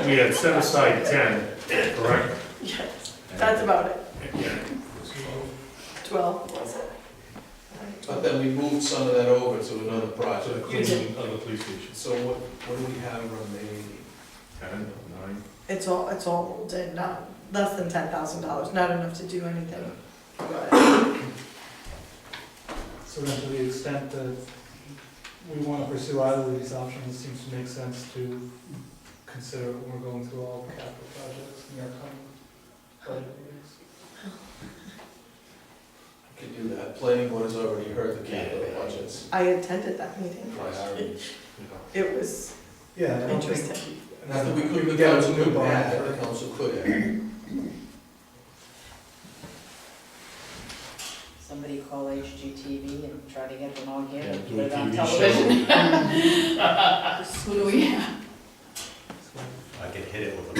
Speaker 5: We had set aside 10, correct?
Speaker 3: Yes, that's about it. 12, was it?
Speaker 2: But then we moved some of that over to another
Speaker 5: To the
Speaker 2: project.
Speaker 5: cleaning of the police station.
Speaker 2: So what do we have remaining?
Speaker 5: 10, 9.
Speaker 3: It's all rolled in, not less than $10,000, not enough to do anything.
Speaker 10: so then to the extent that we want to pursue either of these options, it seems to make sense to consider when we're going through all capital projects in the upcoming budget meetings.
Speaker 2: We can do that. Planning board has already heard the capital budgets.
Speaker 3: I attended that meeting.
Speaker 2: Priorities.
Speaker 3: It was
Speaker 10: Yeah, I don't think,
Speaker 3: interesting.
Speaker 2: Not that we could, the
Speaker 10: get a
Speaker 2: council
Speaker 10: new
Speaker 2: could
Speaker 10: bond
Speaker 2: add,
Speaker 10: for-
Speaker 2: the council could add.
Speaker 3: Somebody call HGTV and try to get them all here
Speaker 5: Yeah,
Speaker 3: and
Speaker 5: do
Speaker 3: put
Speaker 5: a
Speaker 3: it on
Speaker 5: TV
Speaker 3: television.
Speaker 5: show.
Speaker 3: Who do we have?
Speaker 6: I could hit it with a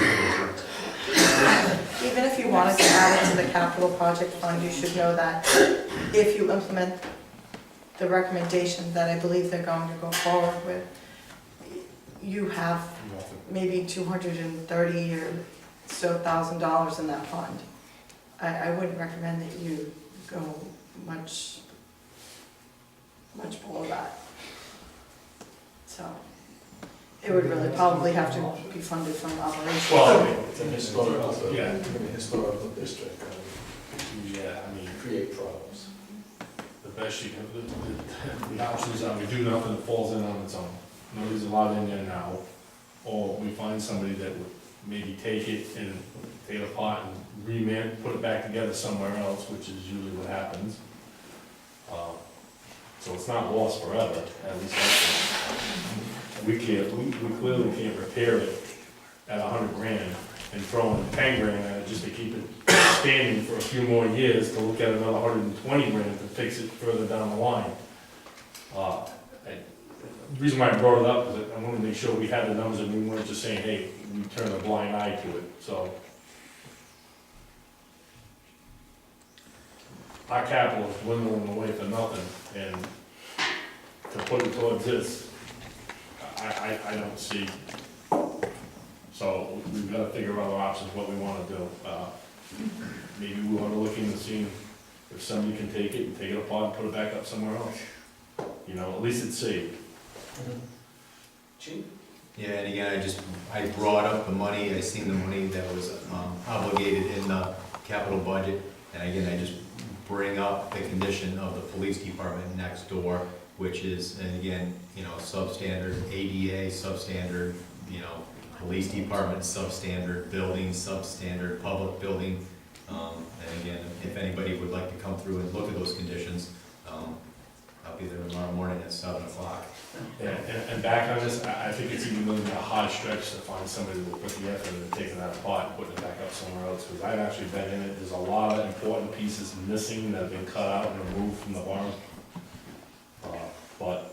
Speaker 11: Even if you wanted to add it to the capital project fund, you should know that if you implement the recommendation that I believe they're going to go forward with, you have maybe $230 or so $1,000 in that fund. I wouldn't recommend that you go much below that. So, it would really probably have to be funded from operations.
Speaker 5: Well,
Speaker 2: It's an historical,
Speaker 5: Yeah.
Speaker 2: in a historical district,
Speaker 5: yeah, I mean,
Speaker 2: create problems.
Speaker 5: the best you can, the options are we do nothing that falls in on its own. Nobody's allowed in there now, or we find somebody that would maybe take it and take it apart and put it back together somewhere else, which is usually what happens. So it's not lost forever, at least we can't, we clearly can't repair it at $100,000 and throw in $10,000 at it just to keep it standing for a few more years to look at another $120,000 to fix it further down the line. The reason why I brought it up is that I wanted to make sure we had the numbers and we weren't just saying, hey, we turn a blind eye to it, so. Our capital is dwindling away for nothing, and to put it towards this, I don't see. So we've gotta figure out other options, what we wanna do. Maybe we wanna look into seeing if somebody can take it and take it apart and put it back up somewhere else. You know, at least it's safe.
Speaker 2: Chief?
Speaker 12: Yeah, and again, I brought up the money, I seen the money that was obligated in the capital budget, and again, I just bring up the condition of the police department next door, which is, and again, you know, substandard ADA, substandard, you know, police department substandard, building substandard, public building. And again, if anybody would like to come through and look at those conditions, I'll be there tomorrow morning at 7 o'clock.
Speaker 5: Yeah, and back on this, I think it's even really a hard stretch to find somebody that will put the effort into taking that apart and putting it back up somewhere else, because I've actually been in it, there's a lot of important pieces missing that have been cut out and removed from the barn. But,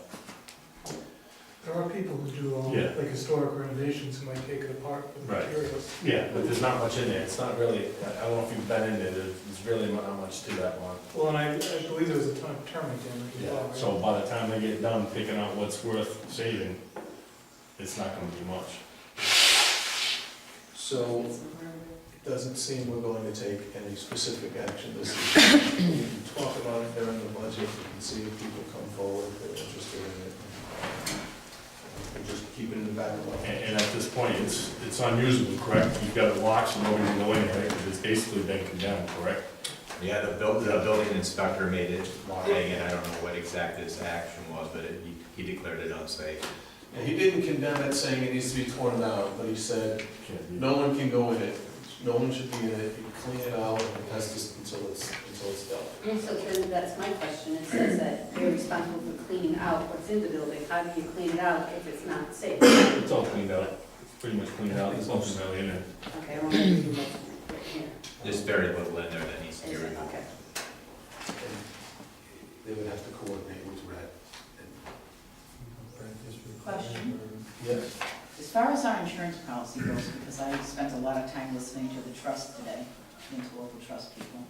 Speaker 10: There are people who do
Speaker 5: Yeah.
Speaker 10: like historic renovations who might take it apart for the
Speaker 5: Right.
Speaker 10: materials.
Speaker 5: yeah, but there's not much in there, it's not really, I don't know if you've been in there, there's really not much to that barn.
Speaker 10: Well, and I believe there was a ton of termite damage as well, right?
Speaker 5: So by the time they get done picking out what's worth saving, it's not gonna be much.
Speaker 2: So, it doesn't seem we're going to take any specific action this year. We can talk about it during the budget, we can see if people come forward, if they're interested in it. And just keep it in the back of our mind.
Speaker 5: And at this point, it's unusable, correct? You've got it locked, so nobody can go in there, because it's basically been condemned, correct?
Speaker 12: Yeah, the building inspector made it, and I don't know what exact his action was, but he declared it unsafe.
Speaker 2: And he didn't condemn it saying it needs to be torn down, but he said, no one can go in it, no one should be in it, you can clean it out and test this until it's done.
Speaker 4: And so then that's my question, it says that you're responsible for cleaning out what's in the building, how do you clean it out if it's not safe?
Speaker 5: It's all cleaned out, it's pretty much cleaned out, there's nothing really in it.
Speaker 4: Okay, I want to read what's right here.
Speaker 12: There's very little in there that needs to be
Speaker 4: Is it?
Speaker 12: removed.
Speaker 4: Okay.
Speaker 2: And they would have to coordinate with Red.
Speaker 3: Question.
Speaker 2: Yes.
Speaker 3: As far as our insurance policy goes, because I spent a lot of time listening to the trust today, local trust people,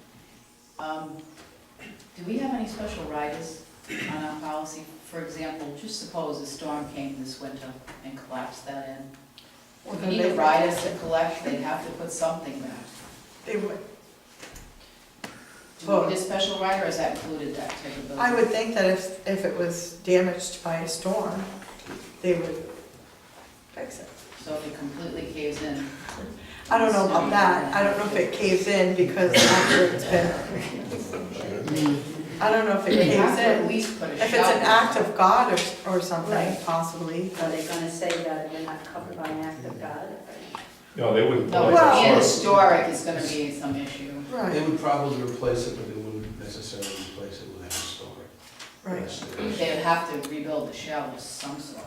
Speaker 3: do we have any special riders on our policy? For example, just suppose a storm came this winter and collapsed that in.
Speaker 11: Well,
Speaker 3: If
Speaker 11: then
Speaker 3: you need
Speaker 11: they-
Speaker 3: the riders to collect, they'd have to put something back.
Speaker 11: They would.
Speaker 3: Do we need a special rider, or is that included, that type of building?
Speaker 11: I would think that if it was damaged by a storm, they would fix it.
Speaker 3: So if it completely caves in?
Speaker 11: I don't know about that. I don't know if it caves in because after it's been, I don't know if it
Speaker 3: They have
Speaker 11: caves
Speaker 3: to at
Speaker 11: in.
Speaker 3: least put a
Speaker 11: If it's
Speaker 3: shelter.
Speaker 11: an act of God or something,
Speaker 4: Right.
Speaker 11: possibly.
Speaker 4: Are they gonna say that they're not covered by an act of God?
Speaker 5: No, they wouldn't.
Speaker 3: No,
Speaker 11: Well-
Speaker 3: being historic is gonna be some issue.
Speaker 2: They
Speaker 11: Right,
Speaker 2: would probably replace it, but they wouldn't necessarily replace it with a historic.
Speaker 11: right.
Speaker 3: They would have to rebuild the shell of some sort.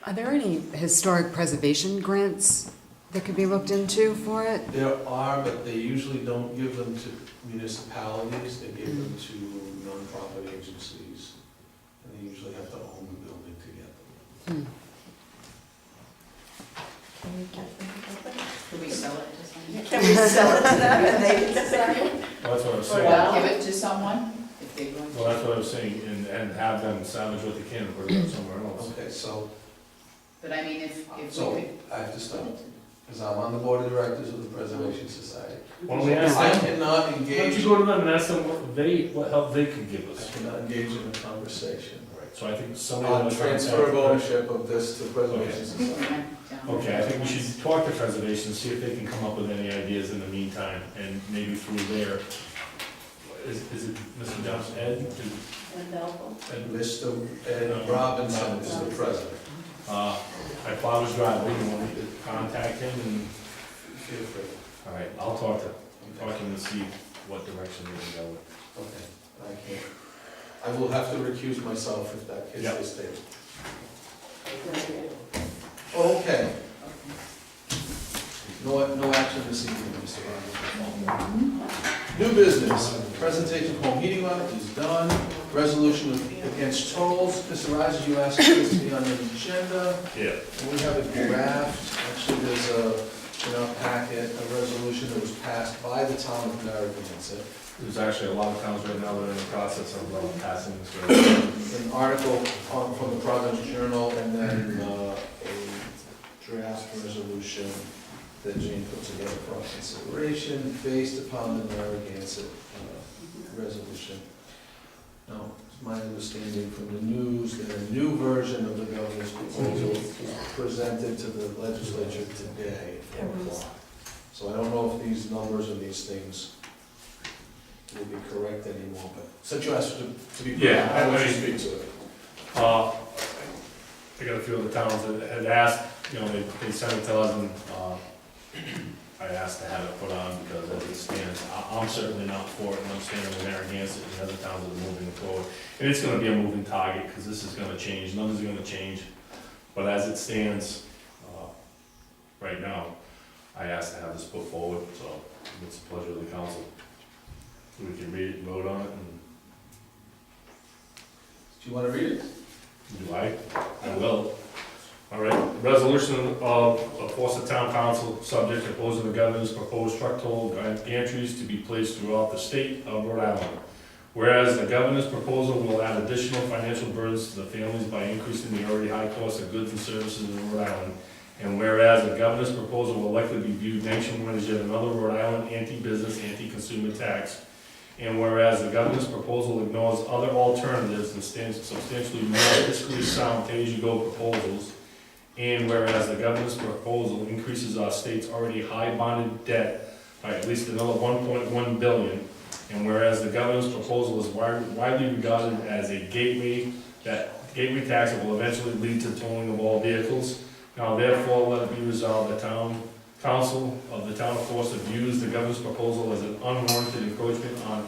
Speaker 3: Are there any historic preservation grants that could be looked into for it?
Speaker 2: There are, but they usually don't give them to municipalities, they give them to nonprofit agencies. And they usually have to own the building to get them.
Speaker 11: Can we get them together?
Speaker 3: Could we sell it to someone?
Speaker 11: Can we sell it to them and they can decide?
Speaker 5: Well, that's what I was
Speaker 3: Or
Speaker 5: saying.
Speaker 3: give it to someone if they want?
Speaker 5: Well, that's what I was saying, and have them salvage what they can and put it somewhere else.
Speaker 2: Okay, so,
Speaker 3: But I mean, if
Speaker 2: so I have to stop, because I'm on the board of directors of the Preservation Society.
Speaker 5: Why don't we ask
Speaker 2: I
Speaker 5: them?
Speaker 2: cannot
Speaker 5: Why don't
Speaker 2: engage,
Speaker 5: you go to them and ask them what help they could give
Speaker 2: I
Speaker 5: us?
Speaker 2: cannot engage in a conversation
Speaker 5: Right, so I think somebody.
Speaker 2: on
Speaker 5: will
Speaker 2: transfer of
Speaker 5: contact-
Speaker 2: ownership of this to Preservation Society.
Speaker 5: Okay, I think we should talk to Preservation, see if they can come up with any ideas in the meantime, and maybe through there. Is it Mr. Johnson, Ed?
Speaker 4: And Belleville.
Speaker 2: Mr. Ed Robinson is the president.
Speaker 5: My father's driveway, you want me to contact him and,
Speaker 2: Feel free.
Speaker 5: all right, I'll talk to him and see what direction we can go with.
Speaker 2: Okay, I can't. I will have to recuse myself if that is
Speaker 5: Yep.
Speaker 2: the state. Okay. No action this evening, Mr. Robinson. New business, presentation home heating audit is done. Resolution against tolls. Mr. Rogers, you asked this to be on the agenda.
Speaker 5: Yeah.
Speaker 2: And we have a draft, actually, there's in our packet, a resolution that was passed by the town of Narragansett.
Speaker 5: There's actually a lot of towns right now that are in the process of passing this. resolution.
Speaker 2: An article from the Providence Journal, and then a draft resolution that Jane put together for our consideration based upon the Narragansett resolution. Now, it's my understanding from the news that a new version of the governor's proposal was presented to the legislature today at 4 o'clock. So I don't know if these numbers and these things will be correct anymore, but since you asked to be.
Speaker 5: Yeah,
Speaker 2: I will
Speaker 5: I mean-
Speaker 2: speak to it.
Speaker 5: I got a few other towns that had asked, they sent it to us and, I asked to have it put on because as it stands, I'm certainly not for it, and I'm standing with Narragansett and the other towns that are moving forward. And it's gonna be a moving target, because this is gonna change, numbers are gonna change, but as it stands, right now, I asked to have this put forward, so it's a pleasure of the council. We can read it and vote on it, and
Speaker 2: Do you want to read it?
Speaker 5: do I will. All right, resolution of Forest Town Council, subject to opposing the governor's proposed truck toll gantries to be placed throughout the state of Rhode Island. Whereas the governor's proposal will add additional financial burdens to the families by increasing the already high cost of goods and services in Rhode Island. And whereas the governor's proposal will likely be viewed nationwide as yet another Rhode Island anti-business, anti-consumer tax. And whereas the governor's proposal ignores other alternatives and stands substantially more fiscally sound pay-as-you-go proposals. And whereas the governor's proposal increases our state's already high bonded debt by at least another $1.1 billion. And whereas the governor's proposal is widely regarded as a gateway tax that will eventually lead to tolling of all vehicles. Now therefore, let it be resolved, the town council of the town of Forest views the governor's proposal as an unwarranted encroachment on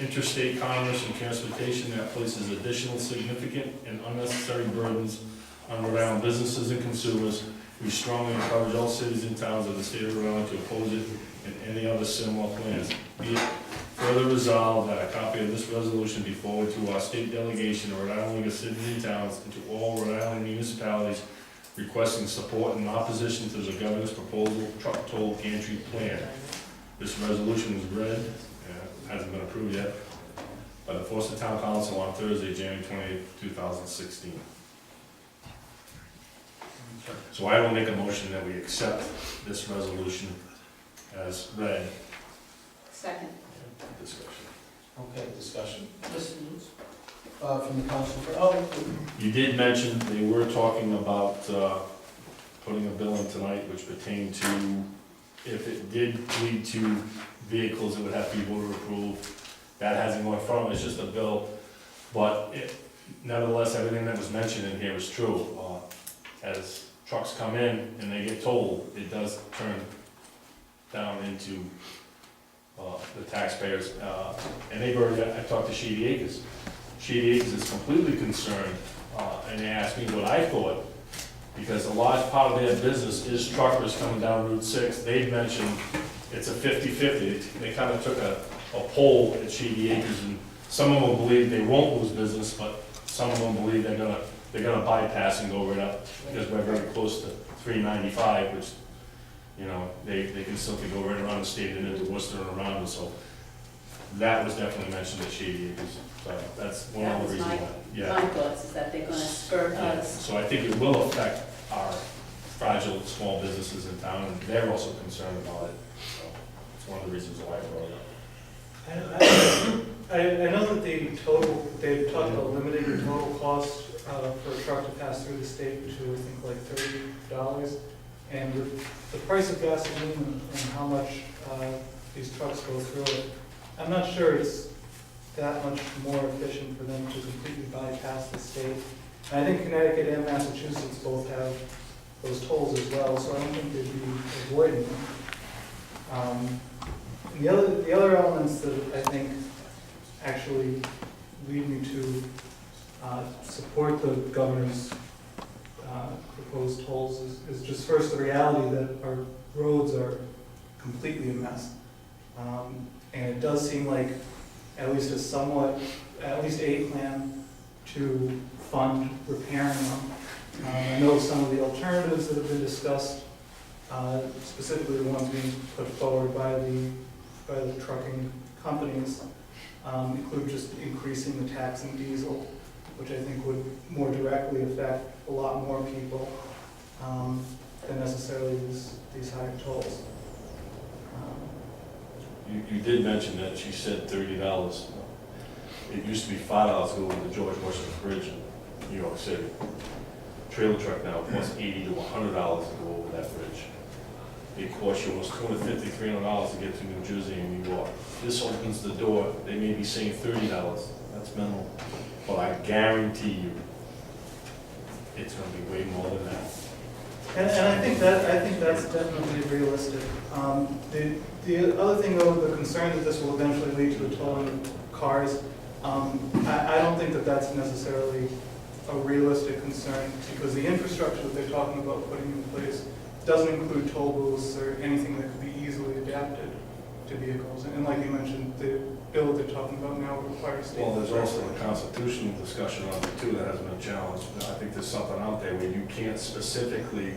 Speaker 5: interstate commerce and transportation that places additional significant and unnecessary burdens on Rhode Island businesses and consumers. We strongly encourage all cities and towns of the state of Rhode Island to oppose it and any other similar plans. Be it further resolved that a copy of this resolution be forwarded to our state delegation of Rhode Island League of Cities and Towns and to all Rhode Island municipalities requesting support in opposition to the governor's proposal truck toll gantry plan. This resolution was read, hasn't been approved yet, by the Forest Town Council on Thursday, January 28, 2016. So I will make a motion that we accept this resolution as read.
Speaker 4: Second.
Speaker 5: Discussion.
Speaker 2: Okay, discussion. From the council for,
Speaker 5: You did mention they were talking about putting a bill in tonight which pertained to, if it did lead to vehicles that would have to be voter approved. That hasn't gone from, it's just a bill, but nevertheless, everything that was mentioned in here is true. As trucks come in and they get tolled, it does turn down into the taxpayers. And they've already, I talked to Shady Acres. Shady Acres is completely concerned, and they asked me what I thought because a large part of their business is truckers coming down Route 6. They've mentioned it's a 50-50. They kind of took a poll at Shady Acres, and some of them believe they won't lose business, but some of them believe they're gonna bypass and go right up, because we're very close to 395, which, you know, they can simply go right around the state and into Worcester and around us, so that was definitely mentioned at Shady Acres, so that's one of the reasons why. Yeah.
Speaker 4: My thoughts is that they're gonna spur
Speaker 5: Yeah,
Speaker 4: us.
Speaker 5: so I think it will affect our fragile small businesses in town, and they're also concerned about it, so it's one of the reasons why I brought it up.
Speaker 10: I know that they talked about limiting the total cost for a truck to pass through the state to, I think, like $30. And with the price of gasoline and how much these trucks go through it, I'm not sure it's that much more efficient for them to completely bypass the state. And I think Connecticut and Massachusetts both have those tolls as well, so I don't think they'd be avoiding them. The other elements that I think actually lead me to support the governor's proposed tolls is just first the reality that our roads are completely a mess. And it does seem like at least a plan to fund repairing them. I know some of the alternatives that have been discussed, specifically the ones being put forward by the trucking companies, include just increasing the tax on diesel, which I think would more directly affect a lot more people than necessarily these higher tolls.
Speaker 1: You did mention that she said $30. It used to be $5 to go over the George Washington Bridge in New York City. Trailer truck now costs $80 to $100 to go over that bridge. It costs you almost $250, $300 to get to New Jersey and New York. This opens the door, they may be saying $30, that's minimal, but I guarantee you, it's gonna be way more than that.
Speaker 10: And I think that's definitely realistic. The other thing though, the concern that this will eventually lead to a tolling of cars, I don't think that that's necessarily a realistic concern, because the infrastructure that they're talking about putting in place doesn't include toll booths or anything that could be easily adapted to vehicles. And like you mentioned, the bill that they're talking about now requires state.
Speaker 1: Well, there's also a constitutional discussion on it too that hasn't been challenged. I think there's something out there where you can't specifically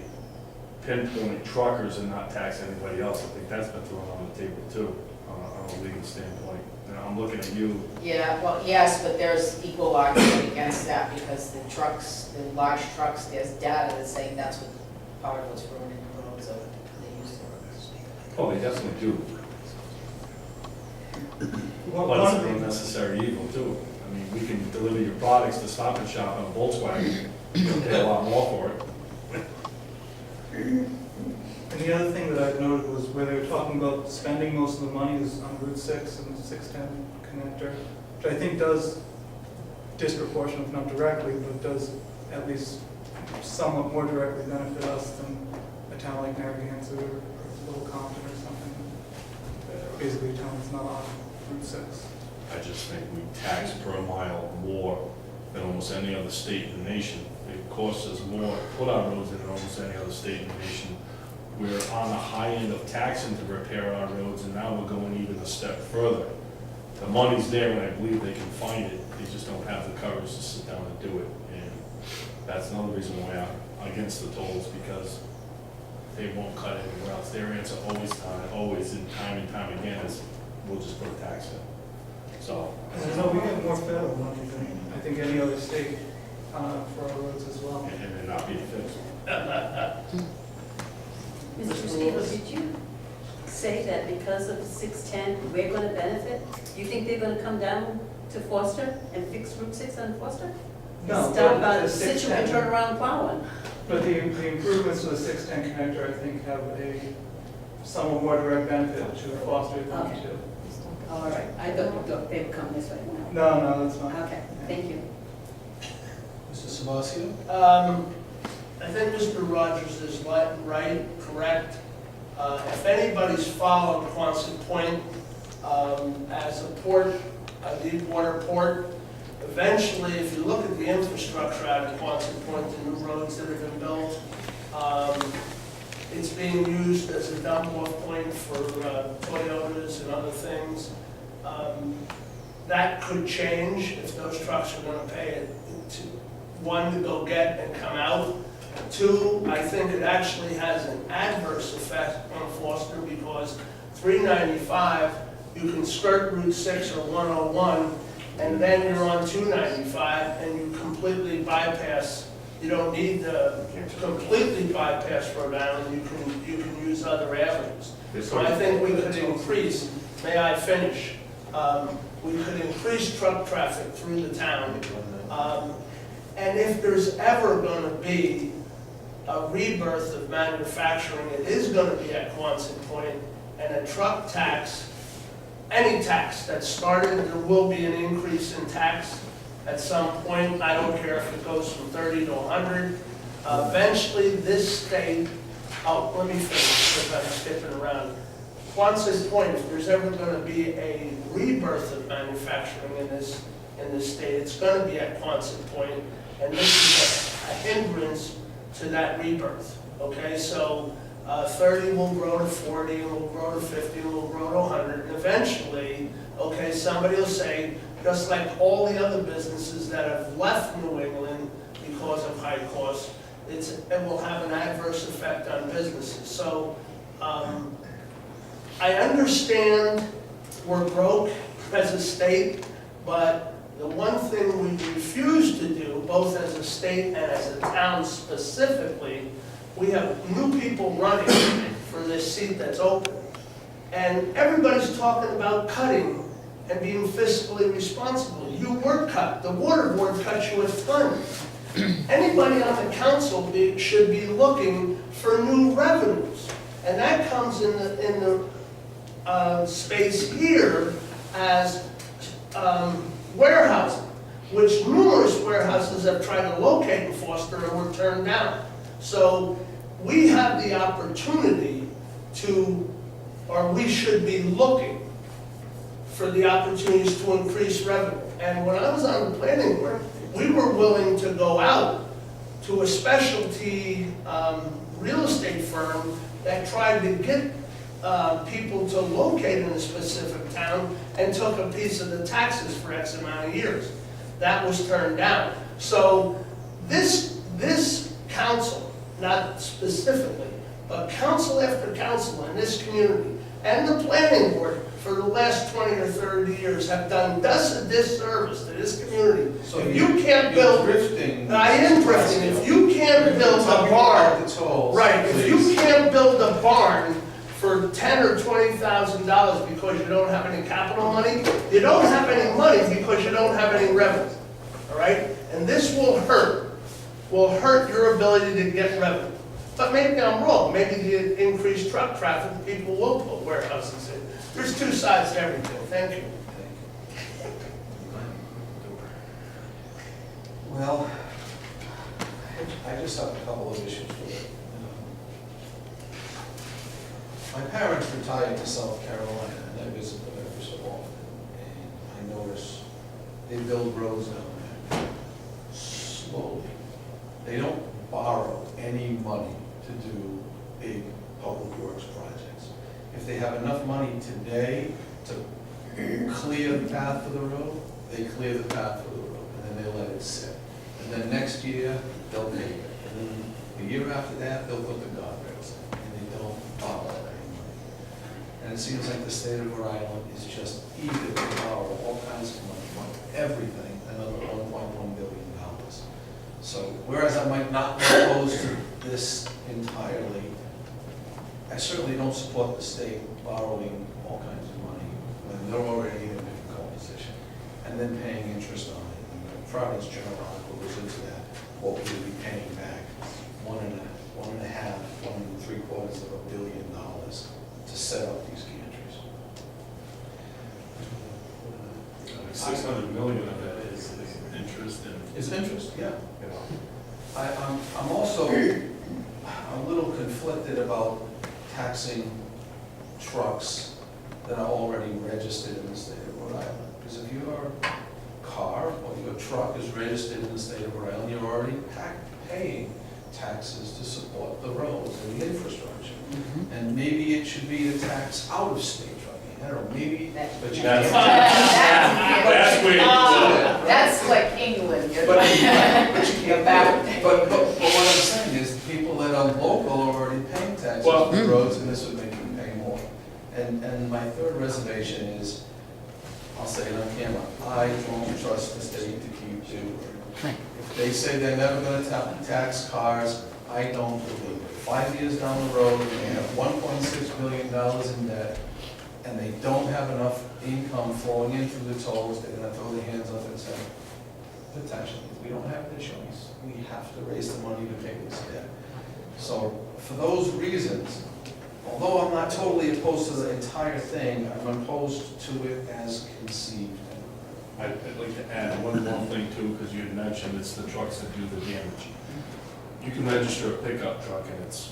Speaker 1: pinpoint truckers and not tax anybody else. I think that's been thrown on the table too, on a legal standpoint. And I'm looking at you.
Speaker 3: Yeah, well, yes, but there's equal argument against that, because the trucks, the large trucks, there's data that's saying that's what part of what's ruining the roads over, they use the roads.
Speaker 1: Oh, they definitely do.
Speaker 10: Well,
Speaker 1: But it's an unnecessary evil too. I mean, we can deliver your products to Stop and Shop on a Volkswagen, you'll pay a lot more for it.
Speaker 10: And the other thing that I've noted was where they were talking about spending most of the money is on Route 6 and the 610 connector, which I think does disproportionate, if not directly, but does at least somewhat more directly benefit us than a town like Narragansett or Little Compton or something. Basically, a town that's not on Route 6.
Speaker 1: I just think we tax per mile more than almost any other state in the nation. It costs us more to put our roads in than almost any other state in the nation. We're on the high end of taxing to repair our roads, and now we're going even a step further. The money's there, and I believe they can find it, they just don't have the courage to sit down and do it. And that's another reason why I'm against the tolls, because they won't cut anywhere else. Their answer always, and time again, is we'll just put a tax in. So.
Speaker 10: And no, we get more federal money than I think any other state for our roads as well.
Speaker 1: And they're not being fixed.
Speaker 4: Mr. Steele, did you say that because of 610, we're gonna benefit? You think they're gonna come down to Foster and fix Route 6 on Foster?
Speaker 10: No,
Speaker 4: Stop
Speaker 10: but the
Speaker 4: Situate
Speaker 10: 610
Speaker 4: and turn around plowing?
Speaker 10: But the improvements to the 610 connector, I think, have a somewhat more direct benefit to Foster than
Speaker 4: Okay.
Speaker 10: to.
Speaker 4: All right, I thought they would come this way.
Speaker 10: No, that's not.
Speaker 4: Okay, thank you.
Speaker 2: Mr. Samasio?
Speaker 7: I think Mr. Rogers is right, correct. If anybody's followed Quonset Point as a port, a deep water port, eventually, if you look at the infrastructure out at Quonset Point, the new roads that have been built, it's being used as a dump-off point for Toyotas and other things. That could change if those trucks are gonna pay it, one, to go get and come out. Two, I think it actually has an adverse effect on Foster because 395, you can skirt Route 6 or 101, and then you're on 295 and you completely bypass, you don't need to completely bypass Rhode Island, you can use other avenues. So I think we could increase, may I finish? We could increase truck traffic through the town. And if there's ever gonna be a rebirth of manufacturing, it is gonna be at Quonset Point, and a truck tax, any tax that started, there will be an increase in tax at some point. I don't care if it goes from 30 to 100. Eventually, this state, let me finish because I'm skipping around. Quonset Point, if there's ever gonna be a rebirth of manufacturing in this state, it's gonna be at Quonset Point, and this is a hindrance to that rebirth, okay? So 30 will grow to 40, and will grow to 50, and will grow to 100, and eventually, okay, somebody will say, just like all the other businesses that have left New England because of high costs, it will have an adverse effect on businesses. So I understand we're broke as a state, but the one thing we refuse to do, both as a state and as a town specifically, we have new people running for this seat that's open. And everybody's talking about cutting and being fiscally responsible. You were cut. The water board cut you a ton. Anybody on the council should be looking for new revenues. And that comes in the space here as warehousing, which numerous warehouses have tried to locate in Foster and were turned down. So we have the opportunity to, or we should be looking for the opportunities to increase revenue. And when I was on the planning board, we were willing to go out to a specialty real estate firm that tried to get people to locate in a specific town and took a piece of the taxes for X amount of years. That was turned down. So this council, not specifically, but council after council in this community and the planning board for the last 20 or 30 years have done us a disservice to this community. So if you can't build,
Speaker 2: drifting.
Speaker 7: I am drifting, if you can't build a barn, right, if you can't build a barn for $10,000 or $20,000 because you don't have any capital money, you don't have any money because you don't have any revenue, all right? And this will hurt your ability to get revenue. But maybe I'm wrong, maybe the increased truck traffic, people will put warehouses in. There's two sides to everything, thank you.
Speaker 2: Well, I just have a couple of issues with it. My parents retired to South Carolina, and I visit them every so often. And I notice they build roads down there slowly. They don't borrow any money to do big public works projects. If they have enough money today to clear the path for the road, they clear the path for the road, and then they let it sit. And then next year, they'll pave it. And then the year after that, they'll put the guardrails in, and they don't borrow any money. And it seems like the state of Rhode Island is just eager to borrow all kinds of money, everything, another $1.1 billion. So whereas I might not be opposed to this entirely, I certainly don't support the state borrowing all kinds of money when they're already in a difficult position, and then paying interest on it. And Friday's Journal article goes into that, what we'll be paying back, $1.5 billion to set up these gantries.
Speaker 1: 600 million of that is interest and.
Speaker 2: It's interest, yeah. I'm also a little conflicted about taxing trucks that are already registered in the state of Rhode Island. Because if you are car or your truck is registered in the state of Rhode Island, you're already paying taxes to support the roads and the infrastructure. And maybe it should be a tax out of state trucking, I don't know, maybe, but you can't.
Speaker 1: That's where you go.
Speaker 3: That's like England, you're
Speaker 2: But
Speaker 3: like,
Speaker 2: you can't, but what I'm saying is, people that are local are already paying taxes
Speaker 1: Well-
Speaker 2: for roads, and this would make them pay more. And my third reservation is, I'll say it on camera, I don't trust the state to keep doing it. If they say they're never gonna tax cars, I don't believe it. 5 years down the road, they have $1.6 billion in debt, and they don't have enough income flowing in through the tolls, they're gonna throw their hands up and say, potentially, we don't have the choice. We have to raise the money to pay this debt. So for those reasons, although I'm not totally opposed to the entire thing, I'm opposed to it as conceived.
Speaker 1: I'd like to add one more thing too, because you had mentioned it's the trucks that do the damage. You can register a pickup truck and it's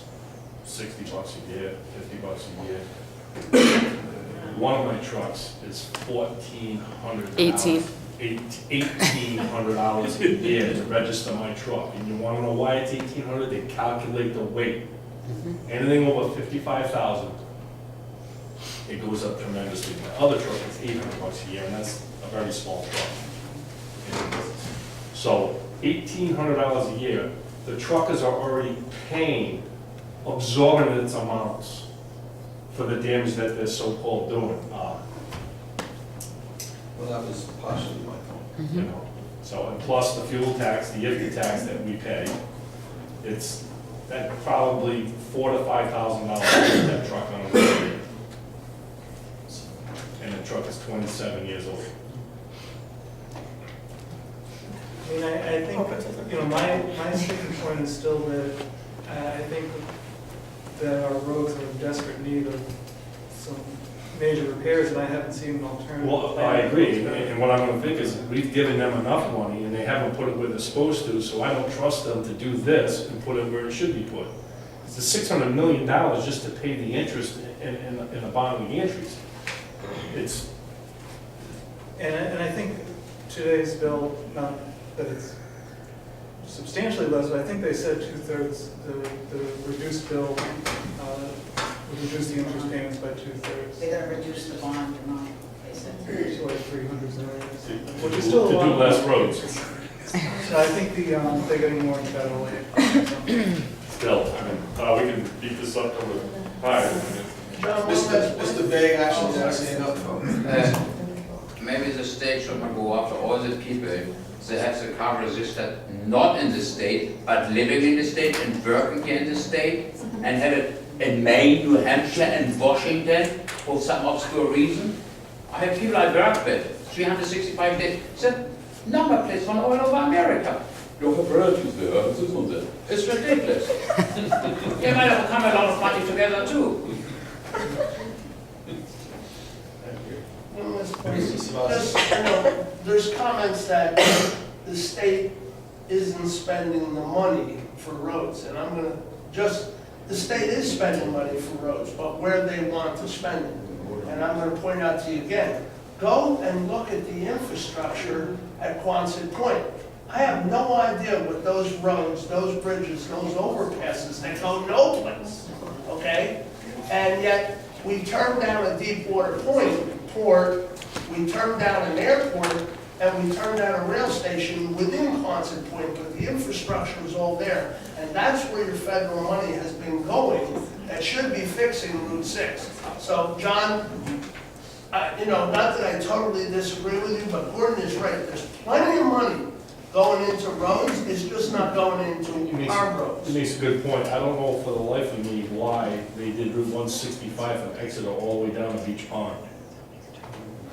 Speaker 1: $60 a year, $50 a year. One of my trucks is $1,400.
Speaker 3: 18.
Speaker 1: $1,800 a year to register my truck. And you wanna know why it's $1,800? They calculate the weight. Anything over 55,000, it goes up tremendously. My other truck is $800 a year, and that's a very small truck. So $1,800 a year, the truckers are already paying exorbitant amounts for the damage that they're so-called doing.
Speaker 2: Well, that was partially my point.
Speaker 1: You know, so, and plus the fuel tax, the IFTA tax that we pay, it's that probably $4,000 to $5,000 for that truck on a road. And the truck is 27 years old.
Speaker 10: I mean, I think, you know, my sticking point is still that I think that our roads are in desperate need of some major repairs, and I haven't seen an alternative.
Speaker 1: Well, I agree, and what I'm gonna think is, we've given them enough money, and they haven't put it where they're supposed to, so I don't trust them to do this and put it where it should be put. It's the $600 million just to pay the interest in the bond of the entries. It's,
Speaker 10: And I think today's bill, not that it's substantially less, but I think they said 2/3, the reduced bill would reduce the interest payments by 2/3.
Speaker 3: They're gonna reduce the bond amount, they said.
Speaker 10: It's like 300 million or something,
Speaker 1: to
Speaker 10: which is still a
Speaker 1: do
Speaker 10: lot.
Speaker 1: less roads.
Speaker 10: So I think they're getting more in federal aid.
Speaker 1: Still, I mean, we can beat this up over, all right.
Speaker 2: Mr. Bay actually wants to stand up.
Speaker 13: Maybe the state should not go after all the people that have the car registered not in the state, but living in the state and working here in the state, and have it in Maine, New Hampshire, and Washington for some obscure reason. I have people I work with, 365 days, said number plates from all over America. You have relatives there, this isn't it? It's ridiculous. They might have come a lot of money together too.
Speaker 7: There's comments that the state isn't spending the money for roads, and I'm gonna the state is spending money for roads, but where they want to spend it. And I'm gonna point out to you again, go and look at the infrastructure at Quonset Point. I have no idea what those roads, those bridges, those overpasses, they go no place, okay? And yet, we turned down a Deepwater port, we turned down an airport, and we turned down a rail station within Quonset Point, but the infrastructure is all there. And that's where your federal money has been going, that should be fixing Route 6. So, John, not that I totally disagree with you, but Gordon is right. There's plenty of money going into roads, it's just not going into our roads.
Speaker 1: He makes a good point. I don't know for the life of me why they did Route 165 from Exeter all the way down to Beach Pond.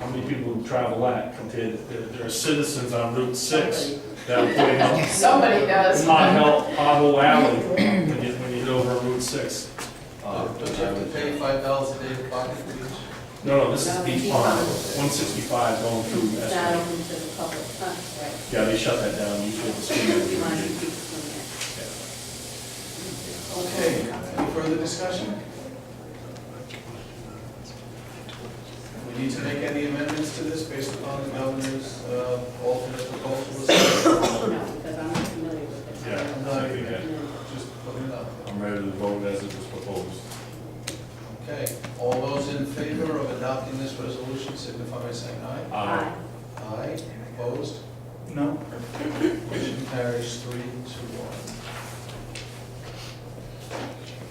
Speaker 1: How many people who travel that compared to, there are citizens on Route 6 that are putting up
Speaker 3: Somebody does.
Speaker 1: Pothole Alley when you hit over Route 6.
Speaker 2: Don't you have to pay $5 a day to pocket for each?
Speaker 1: No, this is Beach Pond, 165 going through
Speaker 4: It's not
Speaker 1: Exeter.
Speaker 4: open to the public, right?
Speaker 1: Yeah, they shut that down, usually the school.
Speaker 4: We want to keep swimming
Speaker 2: Okay, any further discussion? We need to make any amendments to this based upon the governor's alternate proposal?
Speaker 4: No, because I'm not familiar with it.
Speaker 1: Yeah.
Speaker 2: I'm not even-
Speaker 4: No.
Speaker 2: Just putting it up.
Speaker 1: I'm ready to vote as it was proposed.
Speaker 2: Okay, all those in favor of adopting this resolution signify by saying aye.
Speaker 1: Aye.
Speaker 2: Aye, opposed?
Speaker 10: No?
Speaker 2: Motion carries 3-1.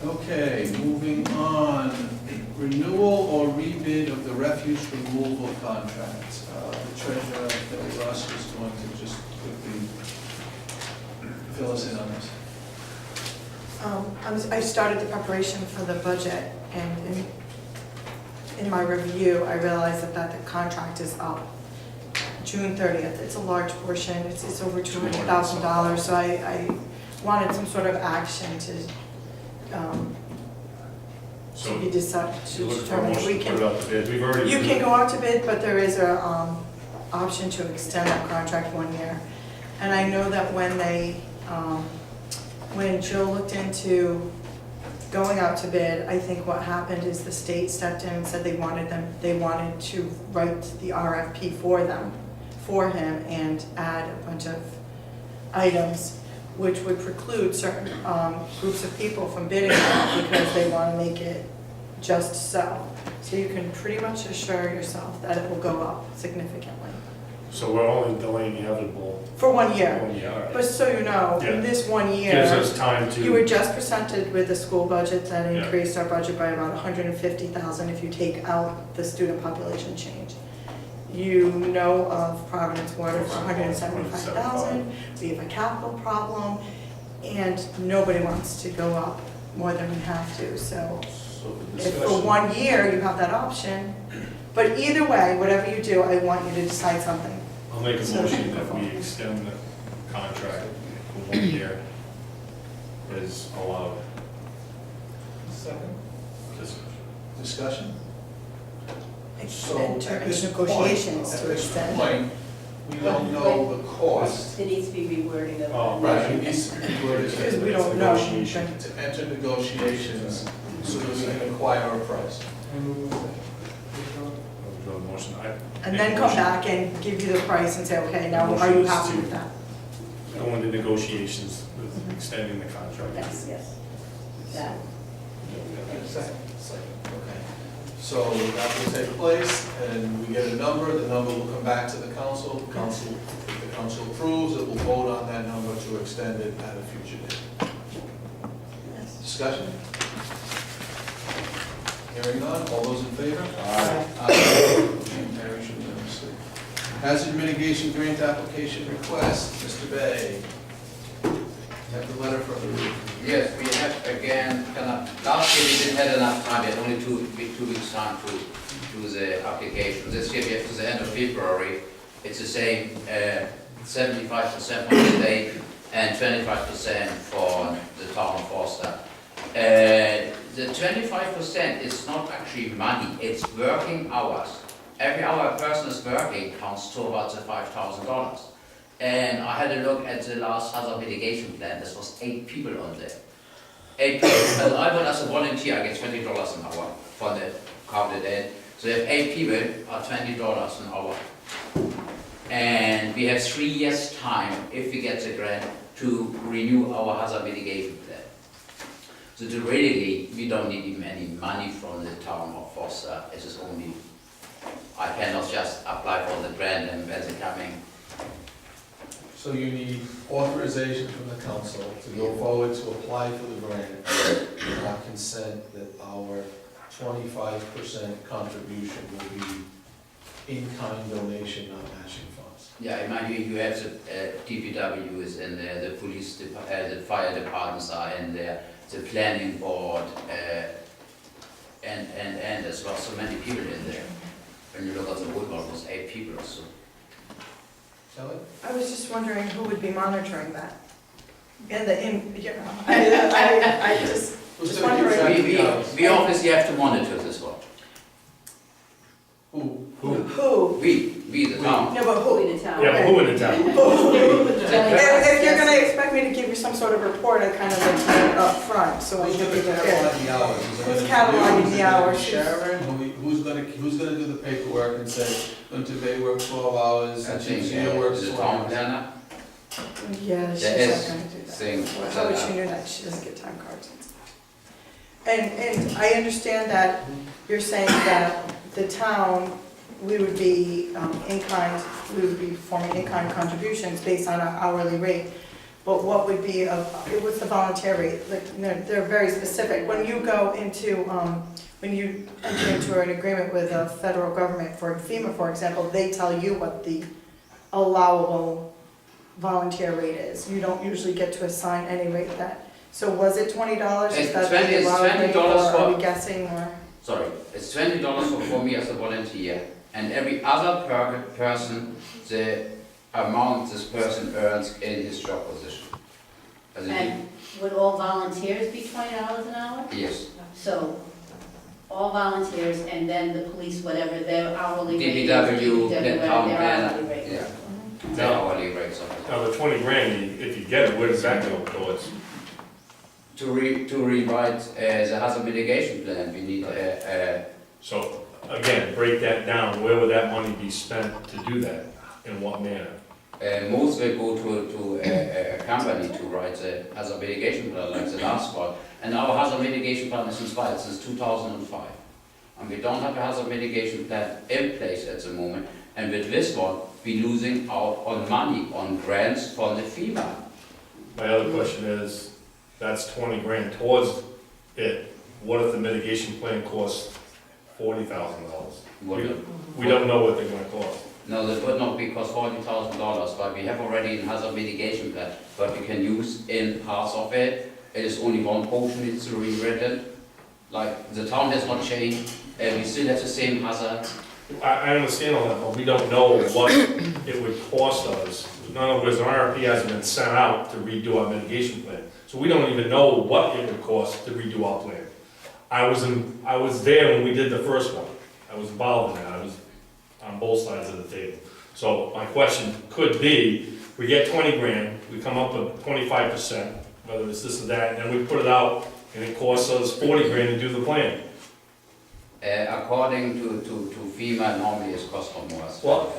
Speaker 2: Okay, moving on. Renewal or rebid of the refuse removal contract. The treasurer, Billy Russ, is going to just quickly fill us in on this.
Speaker 11: I started the preparation for the budget, and in my review, I realized that the contract is up June 30th. It's a large portion, it's over $200,000, so I wanted some sort of action to
Speaker 1: So
Speaker 11: be decided,
Speaker 1: you
Speaker 11: to
Speaker 1: look for a
Speaker 11: determine if
Speaker 1: motion
Speaker 11: we
Speaker 1: to
Speaker 11: can.
Speaker 1: put it out to bid. We've already.
Speaker 11: You can go out to bid, but there is a option to extend that contract 1 year. And I know that when Jill looked into going out to bid, I think what happened is the state stepped in and said they wanted to write the RFP for him, and add a bunch of items which would preclude certain groups of people from bidding on it because they want to make it just so. So you can pretty much assure yourself that it will go up significantly.
Speaker 5: So we're only delaying the inevitable
Speaker 11: For 1 year.
Speaker 5: 1 year, all right.
Speaker 11: But so you know,
Speaker 5: Yeah.
Speaker 11: in this 1 year.
Speaker 5: Gives us time to.
Speaker 11: You were just presented with a school budget that
Speaker 5: Yeah.
Speaker 11: increased our budget by about $150,000 if you take out the student population change. You know of Providence Water for $175,000, we have a capital problem, and nobody wants to go up more than we have to, so
Speaker 2: So the
Speaker 11: if for
Speaker 2: discussion.
Speaker 11: 1 year you have that option, but either way, whatever you do, I want you to decide something.
Speaker 5: I'll make a
Speaker 11: So-
Speaker 5: motion that we extend the contract for 1 year as allowed.
Speaker 10: Second?
Speaker 2: Discussion? So
Speaker 11: Enter
Speaker 2: at this
Speaker 11: into
Speaker 2: point,
Speaker 11: negotiations
Speaker 2: at
Speaker 11: to
Speaker 2: this
Speaker 11: extend.
Speaker 2: point, we don't know the cost.
Speaker 4: There needs to be rewording of.
Speaker 5: Oh,
Speaker 2: Right, it needs to be reworded.
Speaker 11: Because we don't know.
Speaker 2: Negotiation, to enter negotiations so that we can acquire a price.
Speaker 10: I move
Speaker 5: Withdraw the motion.
Speaker 11: And then come back and give you the price and say, okay, now are you happy with that?
Speaker 5: Go into negotiations with extending the contract.
Speaker 4: Yes, yes. That.
Speaker 10: Second.
Speaker 2: Okay. So that will take place, and we get a number, the number will come back to the council. Council, if the council approves, it will vote on that number to extend it at a future date. Discussion? Hearing none, all those in favor?
Speaker 11: Aye.
Speaker 2: Motion carries unanimously. Hazard mitigation grant application request, Mr. Bay. You have the letter from the roof.
Speaker 13: Yes, we have again, last year we didn't have enough time, we had only two weeks time to do the application. This year we have to the end of February. It's the same, 75% from the state and 25% for the town of Forster. The 25% is not actually money, it's working hours. Every hour a person is working counts towards the $5,000. And I had a look at the last hazard mitigation plan, this was 8 people on there. 8 people, and I went as a volunteer, I get $20 an hour for the counted in. So we have 8 people, are $20 an hour. And we have 3 years' time, if we get the grant, to renew our hazard mitigation plan. So theoretically, we don't need even any money from the town of Forster, it is only, I cannot just apply for the grant and when they're coming.
Speaker 2: So you need authorization from the council to go forward to apply for the grant, and our consent that our 25% contribution will be in-kind donation, not matching funds.
Speaker 13: Yeah, in my view, you have the DPW is in there, the police, the fire departments are in there, the planning board, and as well, so many people in there. When you look at the woodwork, it was 8 people or so.
Speaker 2: Kelly?
Speaker 11: I was just wondering who would be monitoring that? I just
Speaker 2: Who's
Speaker 11: Just
Speaker 2: gonna keep track of the hours?
Speaker 13: We obviously have to monitor this one.
Speaker 2: Who?
Speaker 11: who?
Speaker 13: We, the town.
Speaker 11: No, but who?
Speaker 4: Who in the town?
Speaker 5: Yeah, but who in the town?
Speaker 11: If you're gonna expect me to give you some sort of report, I kind of like to know it up front, so I
Speaker 2: Who's
Speaker 11: can
Speaker 2: gonna
Speaker 11: be prepared.
Speaker 2: catalog the hours? Is it
Speaker 11: Who's
Speaker 2: gonna be
Speaker 11: cataloging
Speaker 2: you? Is
Speaker 11: the
Speaker 2: it gonna be
Speaker 11: hours?
Speaker 2: Sharon, who's gonna do the paperwork and say, until they work 12 hours,
Speaker 13: I
Speaker 2: and
Speaker 13: think,
Speaker 2: Gia works
Speaker 13: the
Speaker 2: 20
Speaker 13: town
Speaker 2: hours?
Speaker 13: planner,
Speaker 11: Yeah, she's
Speaker 13: There
Speaker 11: not
Speaker 13: is
Speaker 11: gonna do that.
Speaker 13: thing
Speaker 11: How
Speaker 13: set
Speaker 11: would
Speaker 13: up.
Speaker 11: she know that? She doesn't get time cards. And I understand that you're saying that the town, we would be we would be forming in-kind contributions based on our hourly rate. But what would be, what's the volunteer rate? Like, they're very specific. When you go into, when you enter into an agreement with a federal government, for FEMA, for example, they tell you what the allowable volunteer rate is. You don't usually get to assign any rate that. So was it $20? Is
Speaker 13: It's
Speaker 11: that
Speaker 13: 20
Speaker 11: the
Speaker 13: it's
Speaker 11: allowed rate,
Speaker 13: $20
Speaker 11: or are
Speaker 13: for-
Speaker 11: we guessing, or?
Speaker 13: Sorry, it's $20 for me as a volunteer, and every other person, the amount this person earns in his job position. As a-
Speaker 4: And would all volunteers be $20 an hour?
Speaker 13: Yes,
Speaker 4: So, all volunteers, and then the police, whatever their hourly rate is.
Speaker 13: DPW,
Speaker 4: whatever
Speaker 13: town
Speaker 4: their
Speaker 13: planner,
Speaker 4: hourly rate is.
Speaker 13: yeah, the hourly rates of it.
Speaker 5: Now, the 20 grand, if you get it, where does that go towards?
Speaker 13: To rewrite the hazard mitigation plan, we need
Speaker 5: So, again, break that down, where would that money be spent to do that, in what manner?
Speaker 13: most will go to a company to write the hazard mitigation plan, like the last one. And our hazard mitigation plan is inspired since 2005. And we don't have a hazard mitigation plan in place at the moment. And with this one, we're losing out on money, on grants from the FEMA.
Speaker 5: My other question is, that's 20 grand towards it, what if the mitigation plan costs $40,000? We don't know what they're gonna cost.
Speaker 13: No, that would not be cost $40,000, but we have already a hazard mitigation plan, but we can use in parts of it. It is only one portion, it's rewritten. Like, the town has not changed, we still have the same hazard.
Speaker 5: I understand all that, but we don't know what it would cost us. In other words, an RFP hasn't been sent out to redo our mitigation plan, so we don't even know what it would cost to redo our plan. I was there when we did the first one, I was involved in that, I was on both sides of the table. So my question could be, we get 20 grand, we come up with 25%, whether it's this or that, and then we put it out, and it costs us 40 grand to do the plan.
Speaker 13: According to FEMA, normally it's cost more.
Speaker 5: Well,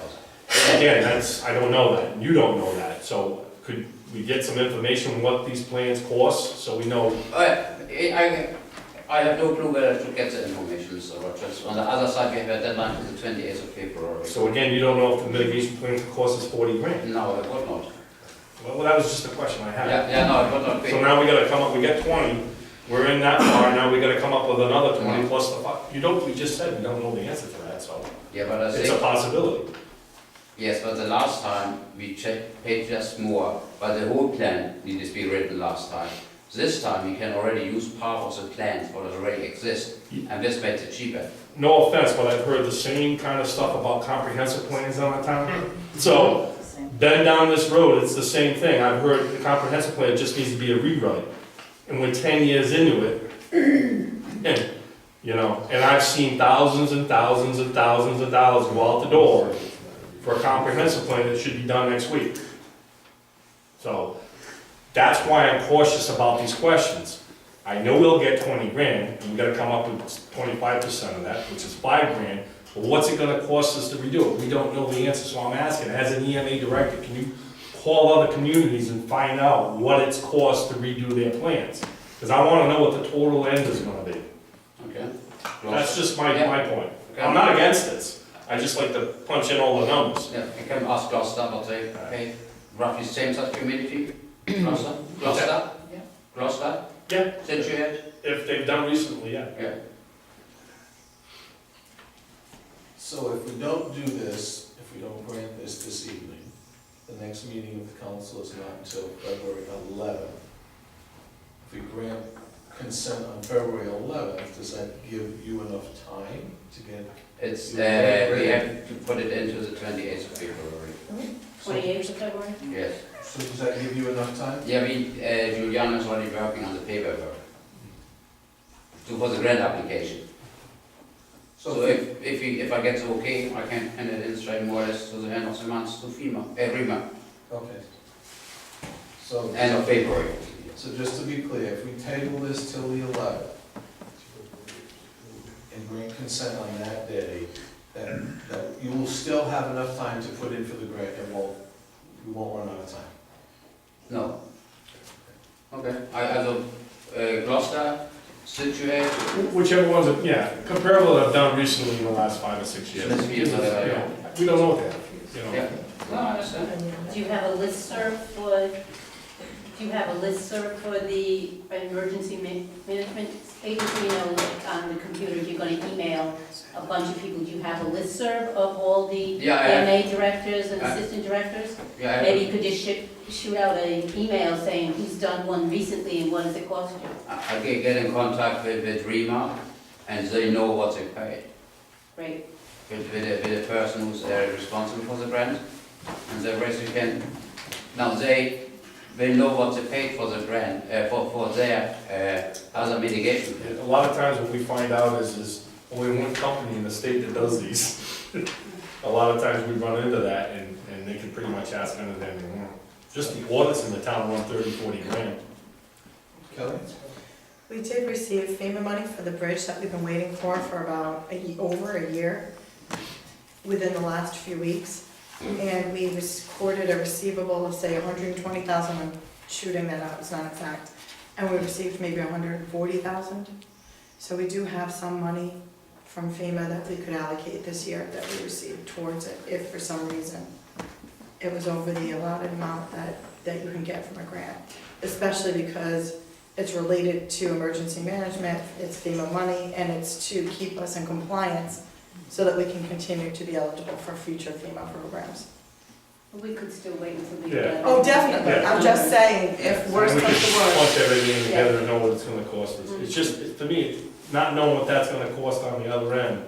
Speaker 5: again, I don't know that, and you don't know that, so could we get some information on what these plans cost, so we know?
Speaker 13: I have no clue where to get the information, Mr. Rogers. On the other side, we have a deadline to the 28th of February.
Speaker 5: So again, you don't know if the mitigation plan could cost us 40 grand?
Speaker 13: No, it would not.
Speaker 5: Well, that was just a question I had.
Speaker 13: Yeah, no, it would not be.
Speaker 5: So now we gotta come up, we got 20, we're in that far, now we gotta come up with another 20 plus the 5. We just said we don't know the answer to that, so
Speaker 13: Yeah, but I
Speaker 5: it's a
Speaker 13: think,
Speaker 5: possibility.
Speaker 13: yes, but the last time, we paid just more, but the whole plan needed to be written last time. This time, we can already use part of the plans that already exist, and this makes it cheaper.
Speaker 5: No offense, but I've heard the same kind of stuff about comprehensive plans on the town. So, been down this road, it's the same thing. I've heard the comprehensive plan just needs to be a rewrite. And we're 10 years into it, and, and I've seen thousands and thousands and thousands of dollars go out the door for a comprehensive plan that should be done next week. So, that's why I'm cautious about these questions. I know we'll get 20 grand, and we gotta come up with 25% of that, which is 5 grand. But what's it gonna cost us to redo it? We don't know the answer, so I'm asking, as an EMA director, can you call other communities and find out what it's cost to redo their plans? Because I wanna know what the total end is gonna be.
Speaker 13: Okay?
Speaker 5: That's just my point.
Speaker 13: Okay.
Speaker 5: I'm not against this, I just like to punch in all the numbers.
Speaker 13: Yeah, you can ask Gloucester, but they pay roughly same size community. Gloucester? Gloucester?
Speaker 4: Yeah.
Speaker 13: Gloucester?
Speaker 5: Yeah.
Speaker 13: Since you had?
Speaker 5: If they've done recently, yeah.
Speaker 13: Yeah.
Speaker 2: So if we don't do this, if we don't grant this evening, the next meeting of the council is not until February 11th. If we grant consent on February 11th, does that give you enough time to get?
Speaker 13: It's, we have to put it into the 28th of February.
Speaker 4: 28th of February?
Speaker 13: Yes.
Speaker 2: So does that give you enough time?
Speaker 13: Yeah, Juliana is already working on the paperwork. For the grant application. So if I get the okay, I can hand it in straight more or less to the end of the month to FEMA, every month,
Speaker 2: Okay. So.
Speaker 13: end of February.
Speaker 2: So just to be clear, if we table this till the 11th, and grant consent on that day, that you will still have enough time to put in for the grant, and you won't run out of time.
Speaker 13: No. Okay, also Gloucester situation,
Speaker 5: Whichever ones, yeah, comparable that I've done recently in the last 5 or 6 years.
Speaker 13: Let's use,
Speaker 5: You know, we don't know what they have, you know.
Speaker 13: yeah, no, I understand.
Speaker 4: Do you have a listserv for, the emergency management agency? You know, like on the computer, you're gonna email a bunch of people. Do you have a listserv of all the
Speaker 13: Yeah, I have.
Speaker 4: MA directors and
Speaker 13: I-
Speaker 4: assistant directors?
Speaker 13: Yeah,
Speaker 4: Maybe you could just shoot out an email saying who's done one recently and what does it cost you?
Speaker 13: I can get in contact with Rima, and they know what they paid.
Speaker 4: Great.
Speaker 13: With the person who's responsible for the grant, and the rest you can, now they know what they paid for the grant, for their other mitigation.
Speaker 5: And a lot of times what we find out is only one company in the state that does these. A lot of times we run into that, and they can pretty much ask anything they want. Just the audits in the town run 30, 40 grand.
Speaker 2: Kelly?
Speaker 11: We did receive FEMA money for the bridge that we've been waiting for about over a year, within the last few weeks. And we recorded a receivable of, say, 120,000, I'm shooting that out, it's not exact. And we received maybe 140,000. So we do have some money from FEMA that we could allocate this year that we received towards it, if for some reason it was over the allotted amount that you can get from a grant. Especially because it's related to emergency management, it's FEMA money, and it's to keep us in compliance so that we can continue to be eligible for future FEMA programs.
Speaker 4: We could still wait until we
Speaker 5: Yeah.
Speaker 4: get.
Speaker 11: Oh, definitely,
Speaker 5: Yeah.
Speaker 11: I'm just saying, if worse
Speaker 5: And we
Speaker 11: comes
Speaker 5: can
Speaker 11: to worse.
Speaker 5: punch everything together and know what it's gonna cost us. It's just, for me, not knowing what that's gonna cost on the other end.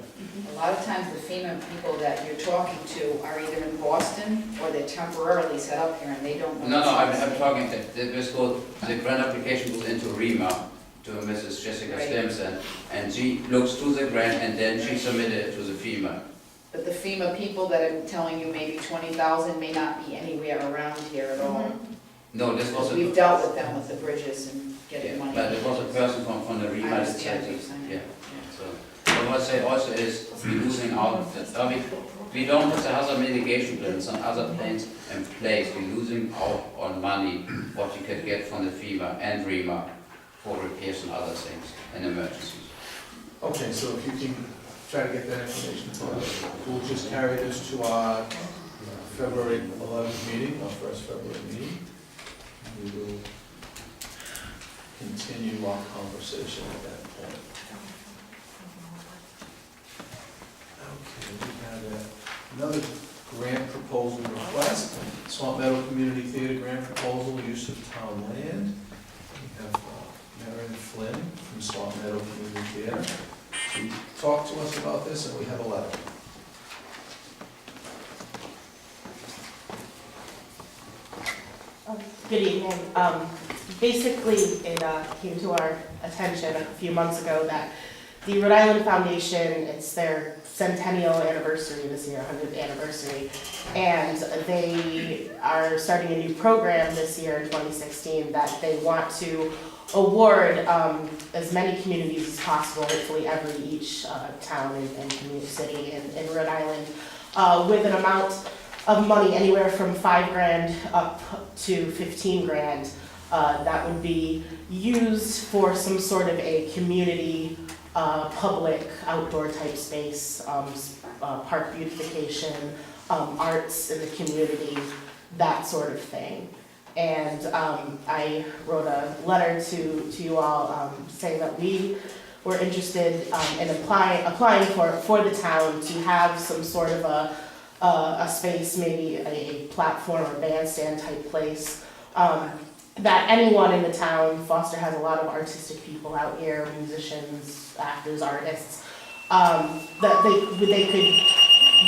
Speaker 3: A lot of times the FEMA people that you're talking to are either in Boston or they're temporarily set up here and they don't know.
Speaker 13: No, I'm talking, the grant application goes into Rima, to Mrs. Jessica
Speaker 3: Right.
Speaker 13: Stimson, and she looks through the grant and then she submitted it to the FEMA.
Speaker 3: But the FEMA people that I'm telling you maybe 20,000 may not be anywhere around here at all.
Speaker 13: No, this was
Speaker 3: We've
Speaker 13: a,
Speaker 3: dealt with them with the bridges and getting money.
Speaker 13: but it was a person from the
Speaker 3: I
Speaker 13: Rima.
Speaker 3: understand what you're saying.
Speaker 13: Yeah, so, but what I say also is, we're losing out, we don't have the other mitigation plans, some other plans in place, we're losing out on money, what you could get from the FEMA and Rima for repairs and other things, and emergencies.
Speaker 2: Okay, so if you can try to get that information for us, we'll just carry this to our February 11th meeting, our first February meeting. We will continue our conversation at that point. Okay, we have another grant proposal request, Swamp Meadow Community Theater grant proposal, use of town land. We have Marion Flynn from Swamp Meadow Community Theater. She talked to us about this, and we have a letter.
Speaker 14: Good evening. Basically, it came to our attention a few months ago that the Rhode Island Foundation, it's their centennial anniversary this year, 100th anniversary, and they are starting a new program this year in 2016 that they want to award as many communities as possible, hopefully each town and community city in Rhode Island, with an amount of money anywhere from $5,000 up to $15,000 that would be used for some sort of a community public outdoor type space, park beautification, arts in the community, that sort of thing. And I wrote a letter to you all saying that we were interested in applying for the town to have some sort of a space, maybe a platform or bandstand type place, that anyone in the town, Foster has a lot of artistic people out here, musicians, actors, artists, that they could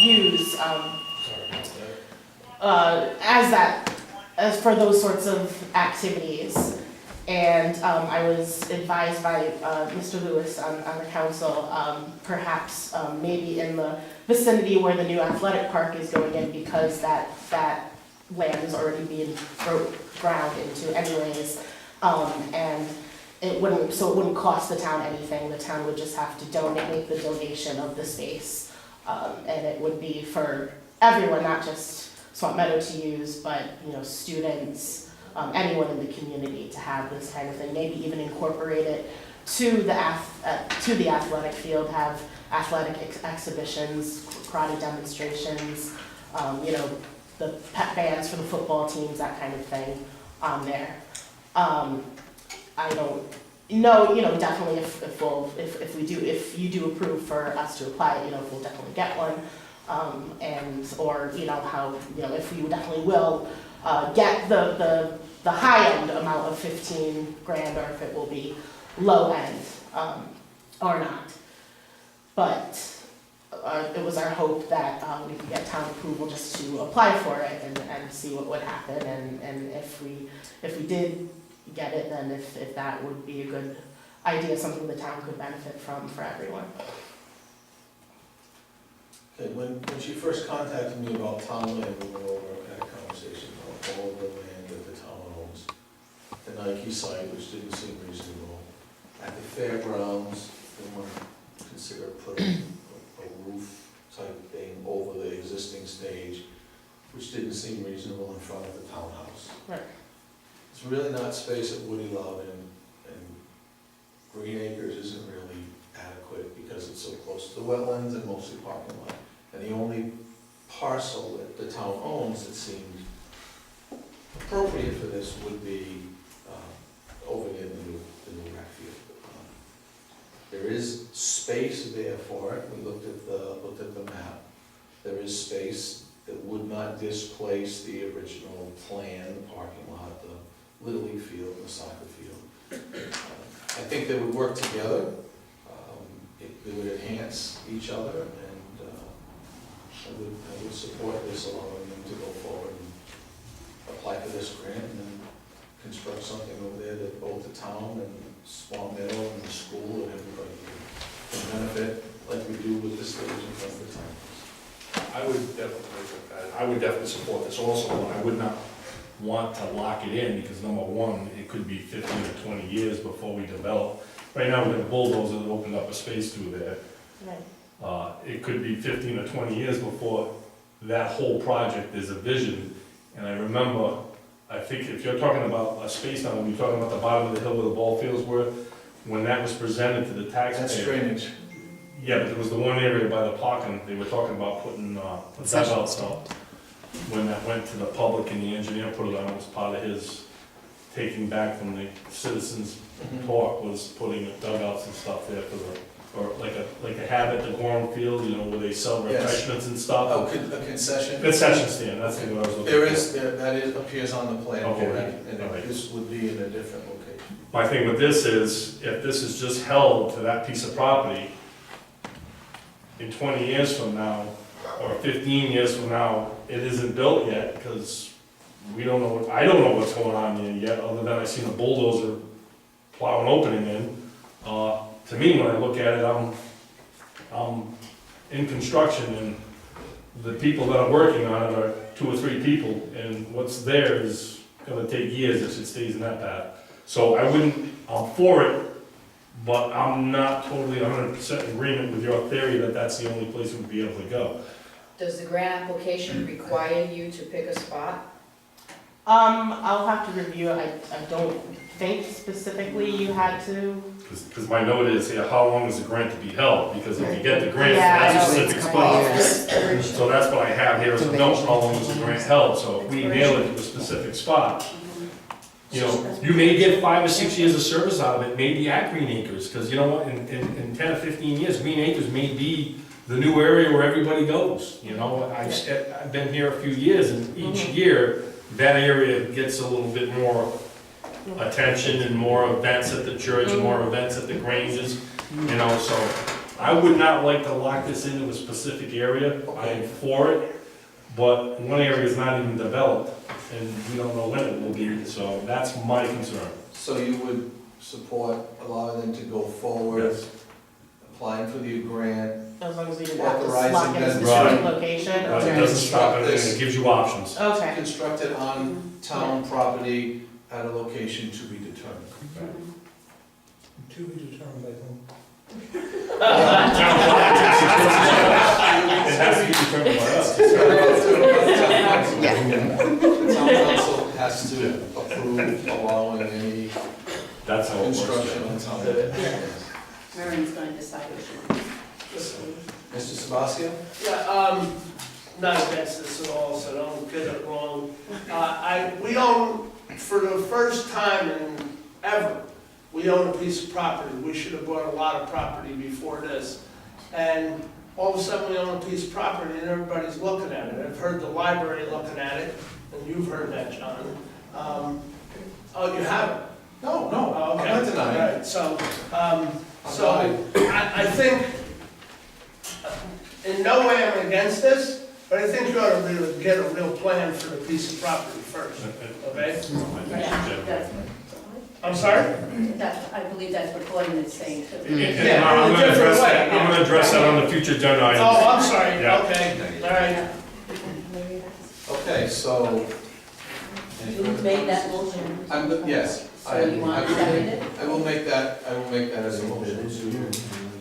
Speaker 14: use as for those sorts of activities. And I was advised by Mr. Lewis on the council, perhaps maybe in the vicinity where the new athletic park is going in, because that land is already being ground into anyways. And it wouldn't cost the town anything, the town would just have to make the donation of the space. And it would be for everyone, not just Swamp Meadow to use, but, you know, students, anyone in the community to have this kind of thing, maybe even incorporate it to the athletic field, have athletic exhibitions, karate demonstrations, you know, the pep bands for the football teams, that kind of thing on there. I don't know, you know, definitely if you do approve for us to apply, you know, we'll definitely get one. Or, you know, how, you know, if you definitely will, get the high end amount of 15 grand, or if it will be low end, or not. But, it was our hope that, we could get town approval just to apply for it and see what would happen, and if we did get it, then if that would be a good idea, something the town could benefit from for everyone.
Speaker 2: Okay, when she first contacted me about town land, we went over and had a conversation about all of the land that the town owns. The Nike site, which didn't seem reasonable. At the fairgrounds, they want to consider putting a roof type thing over the existing stage, which didn't seem reasonable in front of the townhouse.
Speaker 14: Right.
Speaker 2: It's really not space at Woody Loudon, and Green Acres isn't really adequate because it's so close to the wetlands and mostly parking lot. And the only parcel that the town owns that seemed appropriate for this would be over near the new rec field. There is space there for it. We looked at the map. There is space that would not displace the original plan, the parking lot, the Little League field, and the soccer field. I think they would work together. They would enhance each other, and I would support this, allowing them to go forward and apply for this grant and then construct something over there that both the town and Swamp Meadow and the school and everybody can benefit, like we do with the stage in front of the town.
Speaker 5: I would definitely support this also, but I would not want to lock it in, because number one, it could be 15 or 20 years before we develop. Right now, we've got a bulldozer that opened up a space through there.
Speaker 14: Right.
Speaker 5: It could be 15 or 20 years before that whole project is a vision. And I remember, I think if you're talking about a space now, when you're talking about the bottom of the hill where the ball fields were, when that was presented to the taxpayer.
Speaker 2: That's drainage.
Speaker 5: Yeah, but there was the one area by the parking, they were talking about putting dugouts up. When that went to the public and the engineer put it on, it was part of his taking back from the citizens' talk, was putting dugouts and stuff there for the, or like a habit, the Gorham Field, you know, where they sell
Speaker 2: Yes.
Speaker 5: refreshments and stuff.
Speaker 2: Oh, a concession?
Speaker 5: Concession stand, that's what I was looking for.
Speaker 2: That appears on the plan
Speaker 5: Okay,
Speaker 2: already, and
Speaker 5: okay.
Speaker 2: this would be in a different location.
Speaker 5: My thing with this is, if this is just held to that piece of property, in 20 years from now, or 15 years from now, it isn't built yet, because we don't know, I don't know what's going on there yet, other than I seen a bulldozer plow an opening in. To me, when I look at it, I'm in construction, and the people that are working on it are 2 or 3 people, and what's there is gonna take years if it stays in that path. So I'm for it, but I'm not totally 100% in agreement with your theory that that's the only place we'd be able to go.
Speaker 3: Does the grant application require you to pick a spot?
Speaker 14: I'll have to review it, I don't think specifically you had to.
Speaker 5: Because my note is here, how long is the grant to be held? Because if you get the grant,
Speaker 14: Yeah, I
Speaker 5: that's a
Speaker 14: know,
Speaker 5: specific
Speaker 14: it's
Speaker 5: spot.
Speaker 14: kind of-
Speaker 5: So that's what I have here, is a note, how long is the grant held? So if we nail it to a specific spot, you know, you may get 5 or 6 years of service out of it, maybe at Green Acres, because you know what, in 10 or 15 years, Green Acres may be the new area where everybody goes, you know? I've been here a few years, and each year, that area gets a little bit more attention and more events at the church, more events at the Granges, you know, so I would not like to lock this into a specific area. I'm for it, but one area is not even developed, and we don't know when it will be, so that's my concern.
Speaker 2: So you would support allowing them to go forward,
Speaker 5: Yes.
Speaker 2: applying for the grant,
Speaker 14: As long as we didn't have to
Speaker 2: Authorizing
Speaker 14: lock in a
Speaker 2: them to-
Speaker 14: specific
Speaker 5: Right.
Speaker 14: location?
Speaker 5: It
Speaker 14: Okay.
Speaker 5: doesn't stop anything, it gives you options.
Speaker 14: Okay.
Speaker 2: constructed on town property at a location to be determined.
Speaker 10: To be determined by whom?
Speaker 1: It has to be determined by us.
Speaker 2: The town council has to approve allowing any
Speaker 1: That's how it works.
Speaker 2: construction
Speaker 1: Joe.
Speaker 2: on town.
Speaker 4: Marion's going to decide which one.
Speaker 2: Mr. Sabasio?
Speaker 7: Yeah, not against this at all, so don't get it wrong. We own, for the first time in ever, we own a piece of property. We should have bought a lot of property before this. And all of a sudden, we own a piece of property and everybody's looking at it. I've heard the library looking at it, and you've heard that, John. Oh, you haven't?
Speaker 2: No,
Speaker 7: Oh,
Speaker 2: I'm
Speaker 7: okay.
Speaker 2: not denying.
Speaker 7: All right, so, I think, in no way I'm against this, but I think you ought to really get a real plan for the piece of property first, okay?
Speaker 4: That's-
Speaker 7: I'm sorry?
Speaker 4: I believe that's what Gordon is saying too.
Speaker 7: Yeah,
Speaker 5: I'm
Speaker 7: in a
Speaker 5: gonna
Speaker 7: different
Speaker 5: address
Speaker 7: way,
Speaker 5: that, I'm
Speaker 7: yeah.
Speaker 5: gonna address that on the future agenda items.
Speaker 7: Oh, I'm sorry,
Speaker 5: Yeah.
Speaker 7: okay, all right.
Speaker 2: Okay, so.
Speaker 4: You made that motion,
Speaker 2: Yes.
Speaker 4: so you want to second it?
Speaker 2: I will make that as a motion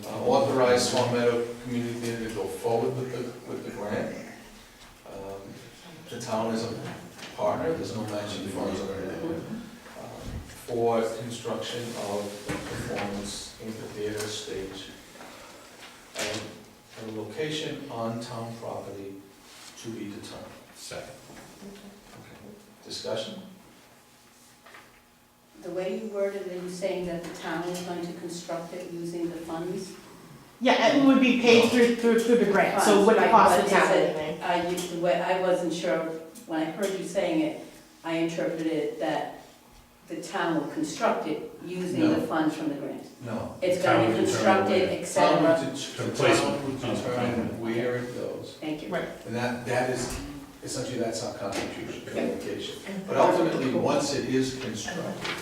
Speaker 2: to authorize Swan Meadow Community Theater to go forward with the grant. The town is a partner, there's no matching funds or anything. For construction of the performance amphitheater stage. And a location on town property to be determined.
Speaker 5: Second.
Speaker 2: Discussion?
Speaker 4: The way you worded it, you're saying that the town is going to construct it using the funds?
Speaker 14: Yeah, it would be paid through the grant, so it wouldn't
Speaker 4: Right,
Speaker 14: cost
Speaker 4: but
Speaker 14: the town
Speaker 4: is it-
Speaker 14: anything.
Speaker 4: The way, I wasn't sure, when I heard you saying it, I interpreted it that the town will construct it using the
Speaker 2: No.
Speaker 4: funds from the grant.
Speaker 2: No.
Speaker 4: It's
Speaker 5: Town
Speaker 4: going
Speaker 5: will
Speaker 4: to
Speaker 5: determine
Speaker 4: construct it,
Speaker 5: where.
Speaker 4: et cetera.
Speaker 2: The town would determine where it goes.
Speaker 4: Thank you.
Speaker 14: Right.
Speaker 2: And that is, essentially, that's our contribution, the location. But ultimately, once it is constructed,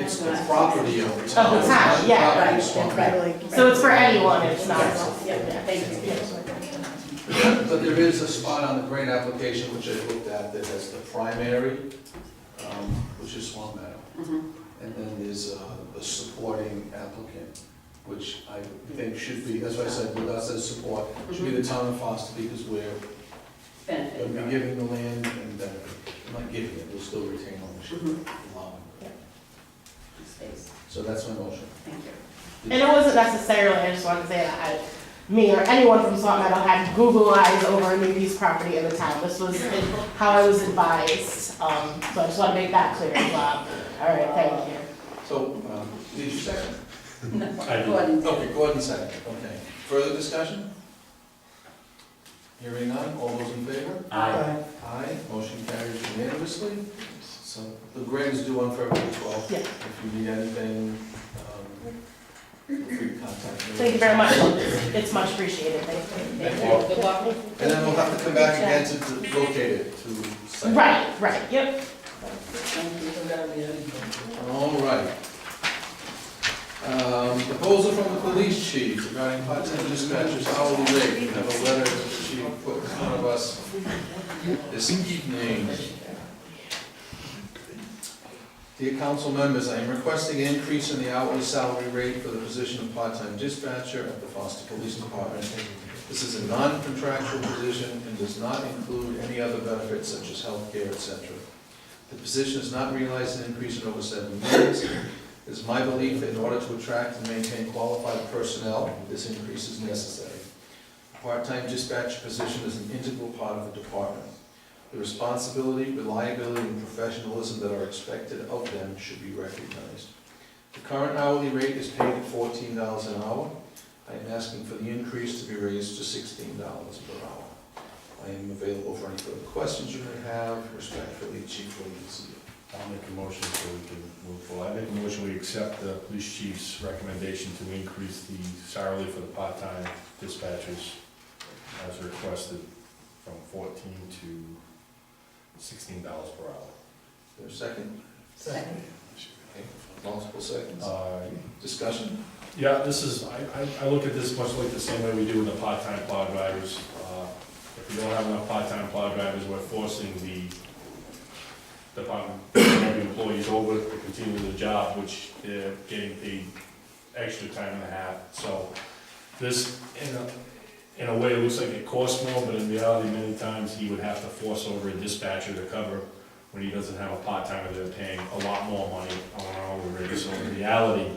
Speaker 2: it's the property of the town.
Speaker 14: Of the town,
Speaker 2: It's not
Speaker 14: yeah,
Speaker 2: property of
Speaker 4: right,
Speaker 2: Swan
Speaker 4: right.
Speaker 2: Meadow.
Speaker 14: So it's for anyone, it's not.
Speaker 4: Yeah, thank you.
Speaker 2: But there is a spot on the grant application, which I looked at, that has the primary, which is Swan Meadow.
Speaker 4: Mhm.
Speaker 2: And then there's a supporting applicant, which I think should be, that's why I said, with us as support, should be the town of Foster, because we're
Speaker 4: Benefit.
Speaker 2: going to be giving the land and benefit. We're not giving it, we'll still retain ownership.
Speaker 4: Mhm.
Speaker 2: Allowing.
Speaker 4: Space.
Speaker 2: So that's my motion.
Speaker 4: Thank you.
Speaker 14: And it wasn't necessarily, I just wanted to say that me or anyone from Swan Meadow had Google eyes over any piece of property in the town. This was how I was advised, so I just want to make that clear as well. All right, thank you.
Speaker 2: So, did you second?
Speaker 4: No,
Speaker 5: I do.
Speaker 4: Gordon.
Speaker 2: Okay, Gordon second, okay. Further discussion? Hearing none, all those in favor?
Speaker 10: Aye.
Speaker 2: Aye, motion carries unanimously. So the grant is due on February 12th.
Speaker 14: Yeah.
Speaker 2: If you need anything, feel free to contact me.
Speaker 14: Thank you very much. It's much appreciated, thank you.
Speaker 2: Thank you.
Speaker 4: Good luck.
Speaker 2: And then we'll have to come back again to locate it, to site.
Speaker 14: Right, yep.
Speaker 2: All right. Proposal from the police chief regarding part-time dispatchers hourly rate. We have a letter that she put in front of us this evening. Dear council members, I am requesting an increase in the hourly salary rate for the position of part-time dispatcher at the Foster Police Department. This is a non-contractual position and does not include any other benefits such as health care, etc. The position has not realized an increase in over 7 years. It is my belief that in order to attract and maintain qualified personnel, this increase is necessary. A part-time dispatcher position is an integral part of the department. The responsibility, reliability, and professionalism that are expected of them should be recognized. The current hourly rate is paid at $14 an hour. I am asking for the increase to be raised to $16 per hour. I am available for any further questions you may have. Respectfully, Chief Williams.
Speaker 1: I'll make a motion so we can move forward. I make a motion we accept the police chief's recommendation to increase the salary for the part-time dispatchers as requested from $14 to $16 per hour.
Speaker 2: Is there a second?
Speaker 10: Second.
Speaker 2: Okay, multiple seconds. Discussion?
Speaker 1: Yeah, this is, I look at this much like the same way we do with the part-time plow drivers. If we don't have enough part-time plow drivers, we're forcing the department, every employees over to continue the job, which they're getting paid extra time and a half. So this, in a way, it looks like it costs more, but in reality, many times he would have to force over a dispatcher to cover when he doesn't have a part-timer. They're paying a lot more money on an hourly rate. So in reality,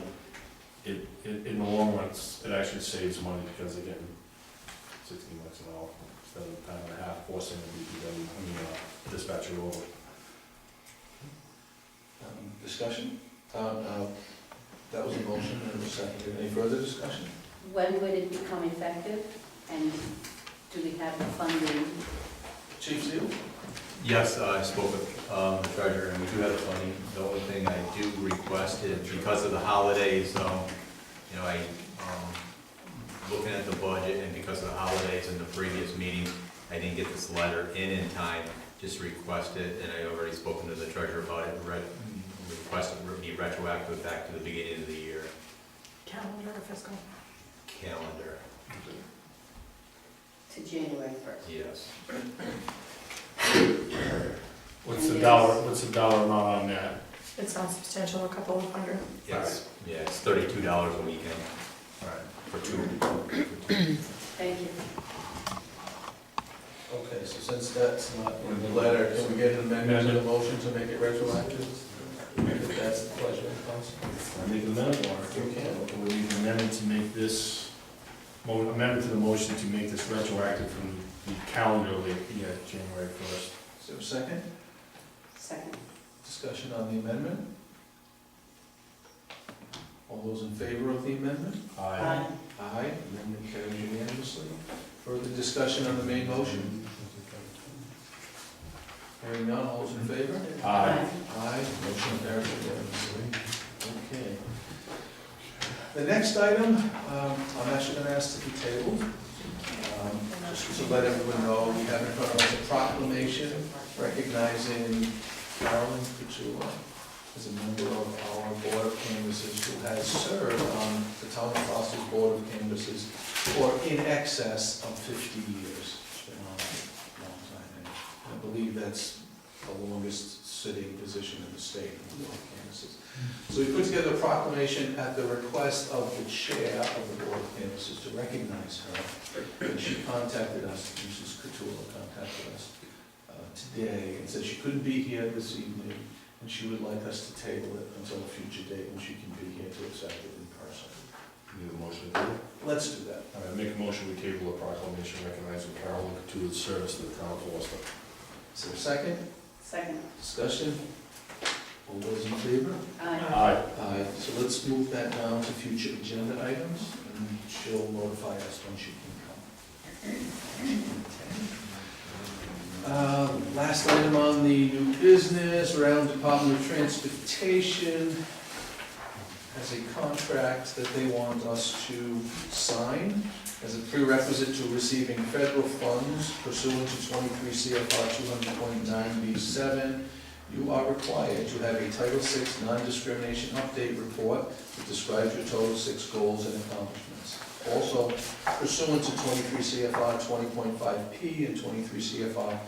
Speaker 1: in the long run, it actually saves money because they're getting $16 an hour instead of time and a half forcing the dispatcher over.
Speaker 2: Discussion? That was a motion and a second. Any further discussion?
Speaker 4: When would it become effective? And do we have the funding?
Speaker 2: Chief Seal?
Speaker 12: Yes, I spoke with the treasurer, and we do have the funding. The only thing I do request is because of the holidays, you know, looking at the budget, and because of the holidays and the previous meetings, I didn't get this letter in time, just request it, and I already spoken to the treasurer about it, request it be retroactive back to the beginning of the year.
Speaker 11: Calendar or fiscal?
Speaker 12: Calendar,
Speaker 4: To January 1st.
Speaker 12: yes.
Speaker 1: What's the dollar amount on that?
Speaker 11: It's not substantial, a couple of hundred.
Speaker 12: It's, yeah, it's $32 a weekend.
Speaker 1: All right.
Speaker 12: For two.
Speaker 4: Thank you.
Speaker 2: Okay, so since that's not in the letter, can we get an amendment to the motion to make it retroactive? If that's the pleasure of council.
Speaker 1: I make an amendment, or
Speaker 2: You can.
Speaker 1: we need an amendment to make this, amendment to the motion to make this retroactive from the calendar year, January 1st.
Speaker 2: Is there a second?
Speaker 4: Second.
Speaker 2: Discussion on the amendment? All those in favor of the amendment?
Speaker 1: Aye.
Speaker 2: Aye, amendment carries unanimously. Further discussion on the main motion? Hearing none, all those in favor?
Speaker 1: Aye.
Speaker 2: Aye, motion carries unanimously. Okay. The next item, I'm actually gonna ask to be tabled. Just to let everyone know, we have in front of us a proclamation recognizing Carolyn Kuchula as a member of our Board of Canvassers who has served on the Town of Foster's Board of Canvassers for in excess of 50 years. It's been on a long time, and I believe that's the longest sitting position in the state, in the Board of Canvassers. So we put together a proclamation at the request of the chair of the Board of Canvassers to recognize her. And she contacted us, Mrs. Coutula contacted us today and said she couldn't be here this evening, and she would like us to table it until a future date when she can be here to accept it in person.
Speaker 1: Need a motion to do it?
Speaker 2: Let's do that.
Speaker 1: All right, make a motion, we table a proclamation recognizing Carolyn Coutula's service to the town of Gloucester.
Speaker 2: Is there a second?
Speaker 4: Second.
Speaker 2: Discussion? All those in favor?
Speaker 4: Aye.
Speaker 1: Aye.
Speaker 2: Aye. So let's move that down to future agenda items, and she'll notify us when she can come. Last item on the new business, Rhode Island Department of Transportation has a contract that they want us to sign as a prerequisite to receiving federal funds pursuant to 23 CFR 200.9B7. You are required to have a Title VI non-discrimination update report that describes your Title VI goals and accomplishments. Also, pursuant to 23 CFR 20.5P and 23 CFR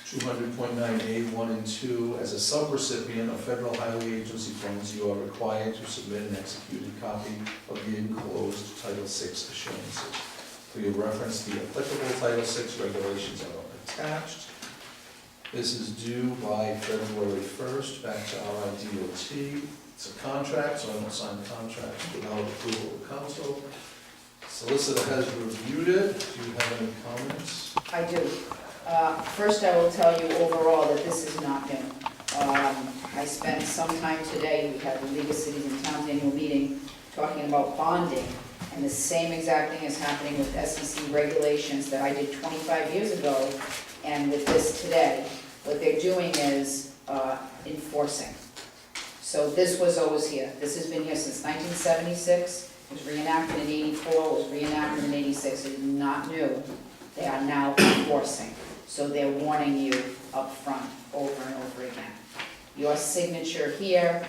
Speaker 2: 200.9A1 and 2, as a subrecipient of Federal Highway Agency funds, you are required to submit an executed copy of the enclosed Title VI assurances. For your reference, the applicable Title VI regulations are attached. This is due by February 1st, back to RIDOT. It's a contract, so I don't sign the contract without approval of council. Solicitor has reviewed it. Do you have any comments?
Speaker 3: I do. First, I will tell you overall that this is not new. I spent some time today, we had the League of Cities and Towns annual meeting, talking about bonding, and the same exact thing is happening with SEC regulations that I did 25 years ago, and with this today. What they're doing is enforcing. So this was always here. This has been here since 1976. It was reenacted in 84, was reenacted in 86. It is not new. They are now enforcing. So they're warning you up front over and over again. Your signature here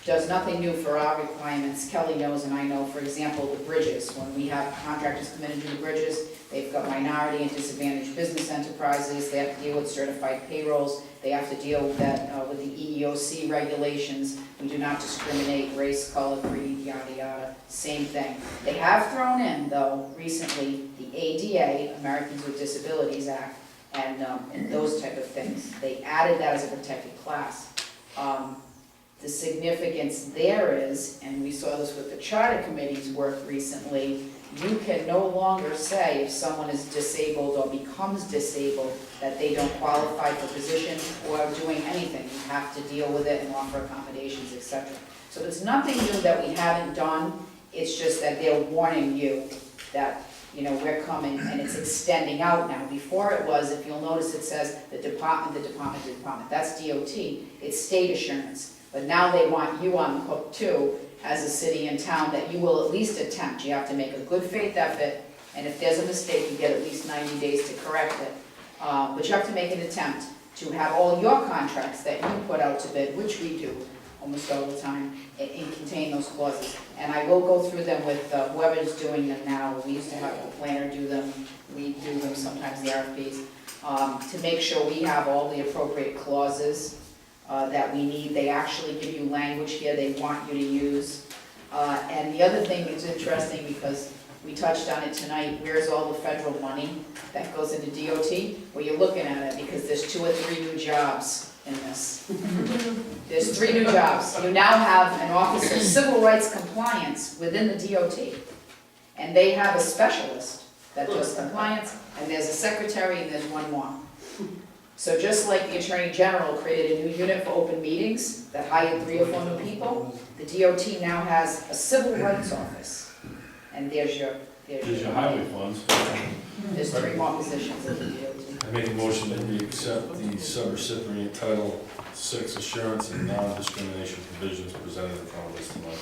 Speaker 3: does nothing new for our requirements. Kelly knows and I know, for example, the bridges. When we have contractors come in and do the bridges, They've got minority and disadvantaged business enterprises, they have to deal with certified payrolls, they have to deal with that, with the EEOC regulations. We do not discriminate, race, color, creed, yada, yada, same thing. They have thrown in, though, recently, the ADA, Americans with Disabilities Act, and those type of things. They added that as a protected class. The significance there is, and we saw this with the charter committee's work recently, you can no longer say if someone is disabled or becomes disabled that they don't qualify for position or doing anything. You have to deal with it and offer accommodations, etc. So there's nothing new that we haven't done. It's just that they're warning you that, you know, we're coming and it's extending out now. Before it was, if you'll notice, it says the department. That's DOT. It's state assurance. But now they want you on the hook too, as a city and town, that you will at least attempt. You have to make a good faith effort, and if there's a mistake, you get at least 90 days to correct it. But you have to make an attempt to have all your contracts that you put out to bid, which we do almost all the time, and contain those clauses. And I will go through them with whoever's doing them now. We used to have the planner do them, we do them sometimes, the RFPs, to make sure we have all the appropriate clauses that we need. They actually give you language here they want you to use. And the other thing that's interesting, because we touched on it tonight, where's all the federal money that goes into DOT? Well, you're looking at it because there's 2 or 3 new jobs in this. There's 3 new jobs. You now have an Office of Civil Rights Compliance within the DOT. And they have a specialist that does compliance, and there's a secretary, and there's 1 more. So just like the Attorney General created a new unit for open meetings that hired 3 or 4 new people, the DOT now has a civil rights office. And there's your
Speaker 5: highway funds.
Speaker 3: There's 3 more positions in the DOT.
Speaker 5: I make a motion that we accept the subrecipient Title VI assurance and non-discrimination provisions presented in front of us tonight.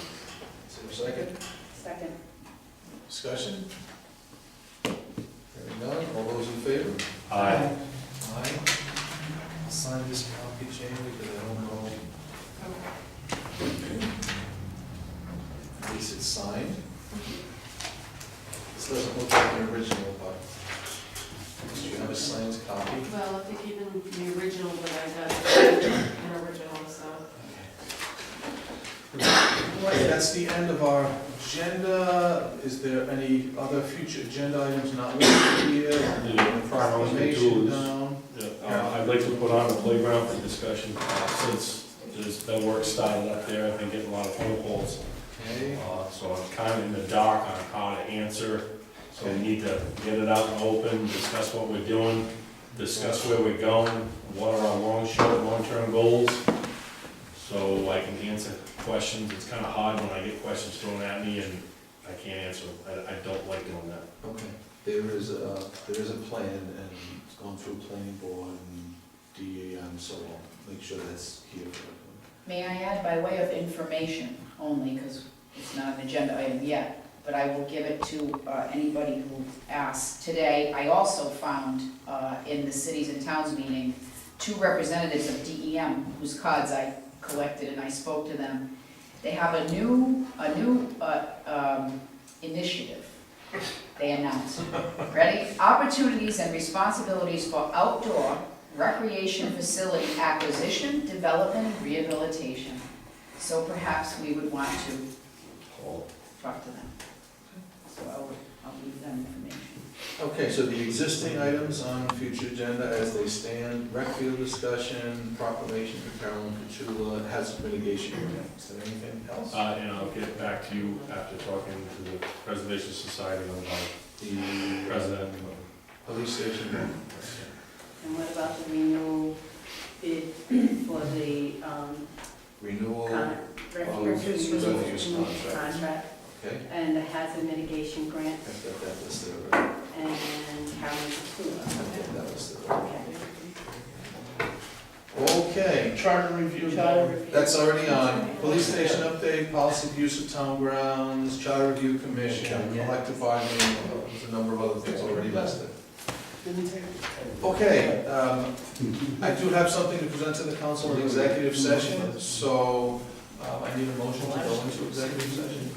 Speaker 2: Is there a second?
Speaker 4: Second.
Speaker 2: Discussion? Hearing none, all those in favor?
Speaker 5: Aye.
Speaker 2: Aye. I'll sign this copy, Jamie, because I don't know. At least it's signed. This doesn't look like an original, but do you have a signed copy?
Speaker 14: Well, if they're keeping the original, but I got an original, so.
Speaker 2: All right, that's the end of our agenda. Is there any other future agenda items not listed here?
Speaker 5: The primary tool is, I'd like to put on the playground for discussion, since there's been work started up there. I've been getting a lot of phone calls.
Speaker 2: Okay.
Speaker 5: So I'm kind of in the dark on how to answer. So we need to get it out and open, discuss what we're doing, discuss where we're going, what are our long-term goals. So I can answer questions. It's kind of hard when I get questions thrown at me and I can't answer them. I don't like doing that.
Speaker 2: Okay, there is a plan, and it's gone through planning board and DEM, so I'll make sure that's here for everyone.
Speaker 3: May I add, by way of information only, because it's not an agenda item yet, but I will give it to anybody who asks. Today, I also found in the cities and towns meeting, 2 representatives of DEM whose cards I collected and I spoke to them. They have a new initiative they announced. Ready? Opportunities and responsibilities for outdoor recreation facility acquisition, development, and rehabilitation. So perhaps we would want to talk to them. So I'll leave them information.
Speaker 2: Okay, so the existing items on future agenda as they stand: rec field discussion, proclamation for Carolyn Petula, hazard mitigation grant. Is there anything else?
Speaker 5: And I'll get back to you after talking to the Preservation Society on
Speaker 2: The
Speaker 5: president.
Speaker 2: police station.
Speaker 4: And what about the renewal bid for the
Speaker 2: Renewal.
Speaker 4: refuse
Speaker 2: contract.
Speaker 4: contract
Speaker 2: Okay,
Speaker 4: and the hazard mitigation grant
Speaker 2: I've got that listed already.
Speaker 4: and Carolyn Petula?
Speaker 2: Okay, that listed
Speaker 4: Okay.
Speaker 2: already. Okay, charter review.
Speaker 4: Charter review.
Speaker 2: That's already on. Police station update, policy of use of town grounds, charter review commission, collective bargaining, there's a number of other things already listed. Okay, I do have something to present to the council in executive session, so I need a motion to go into executive session.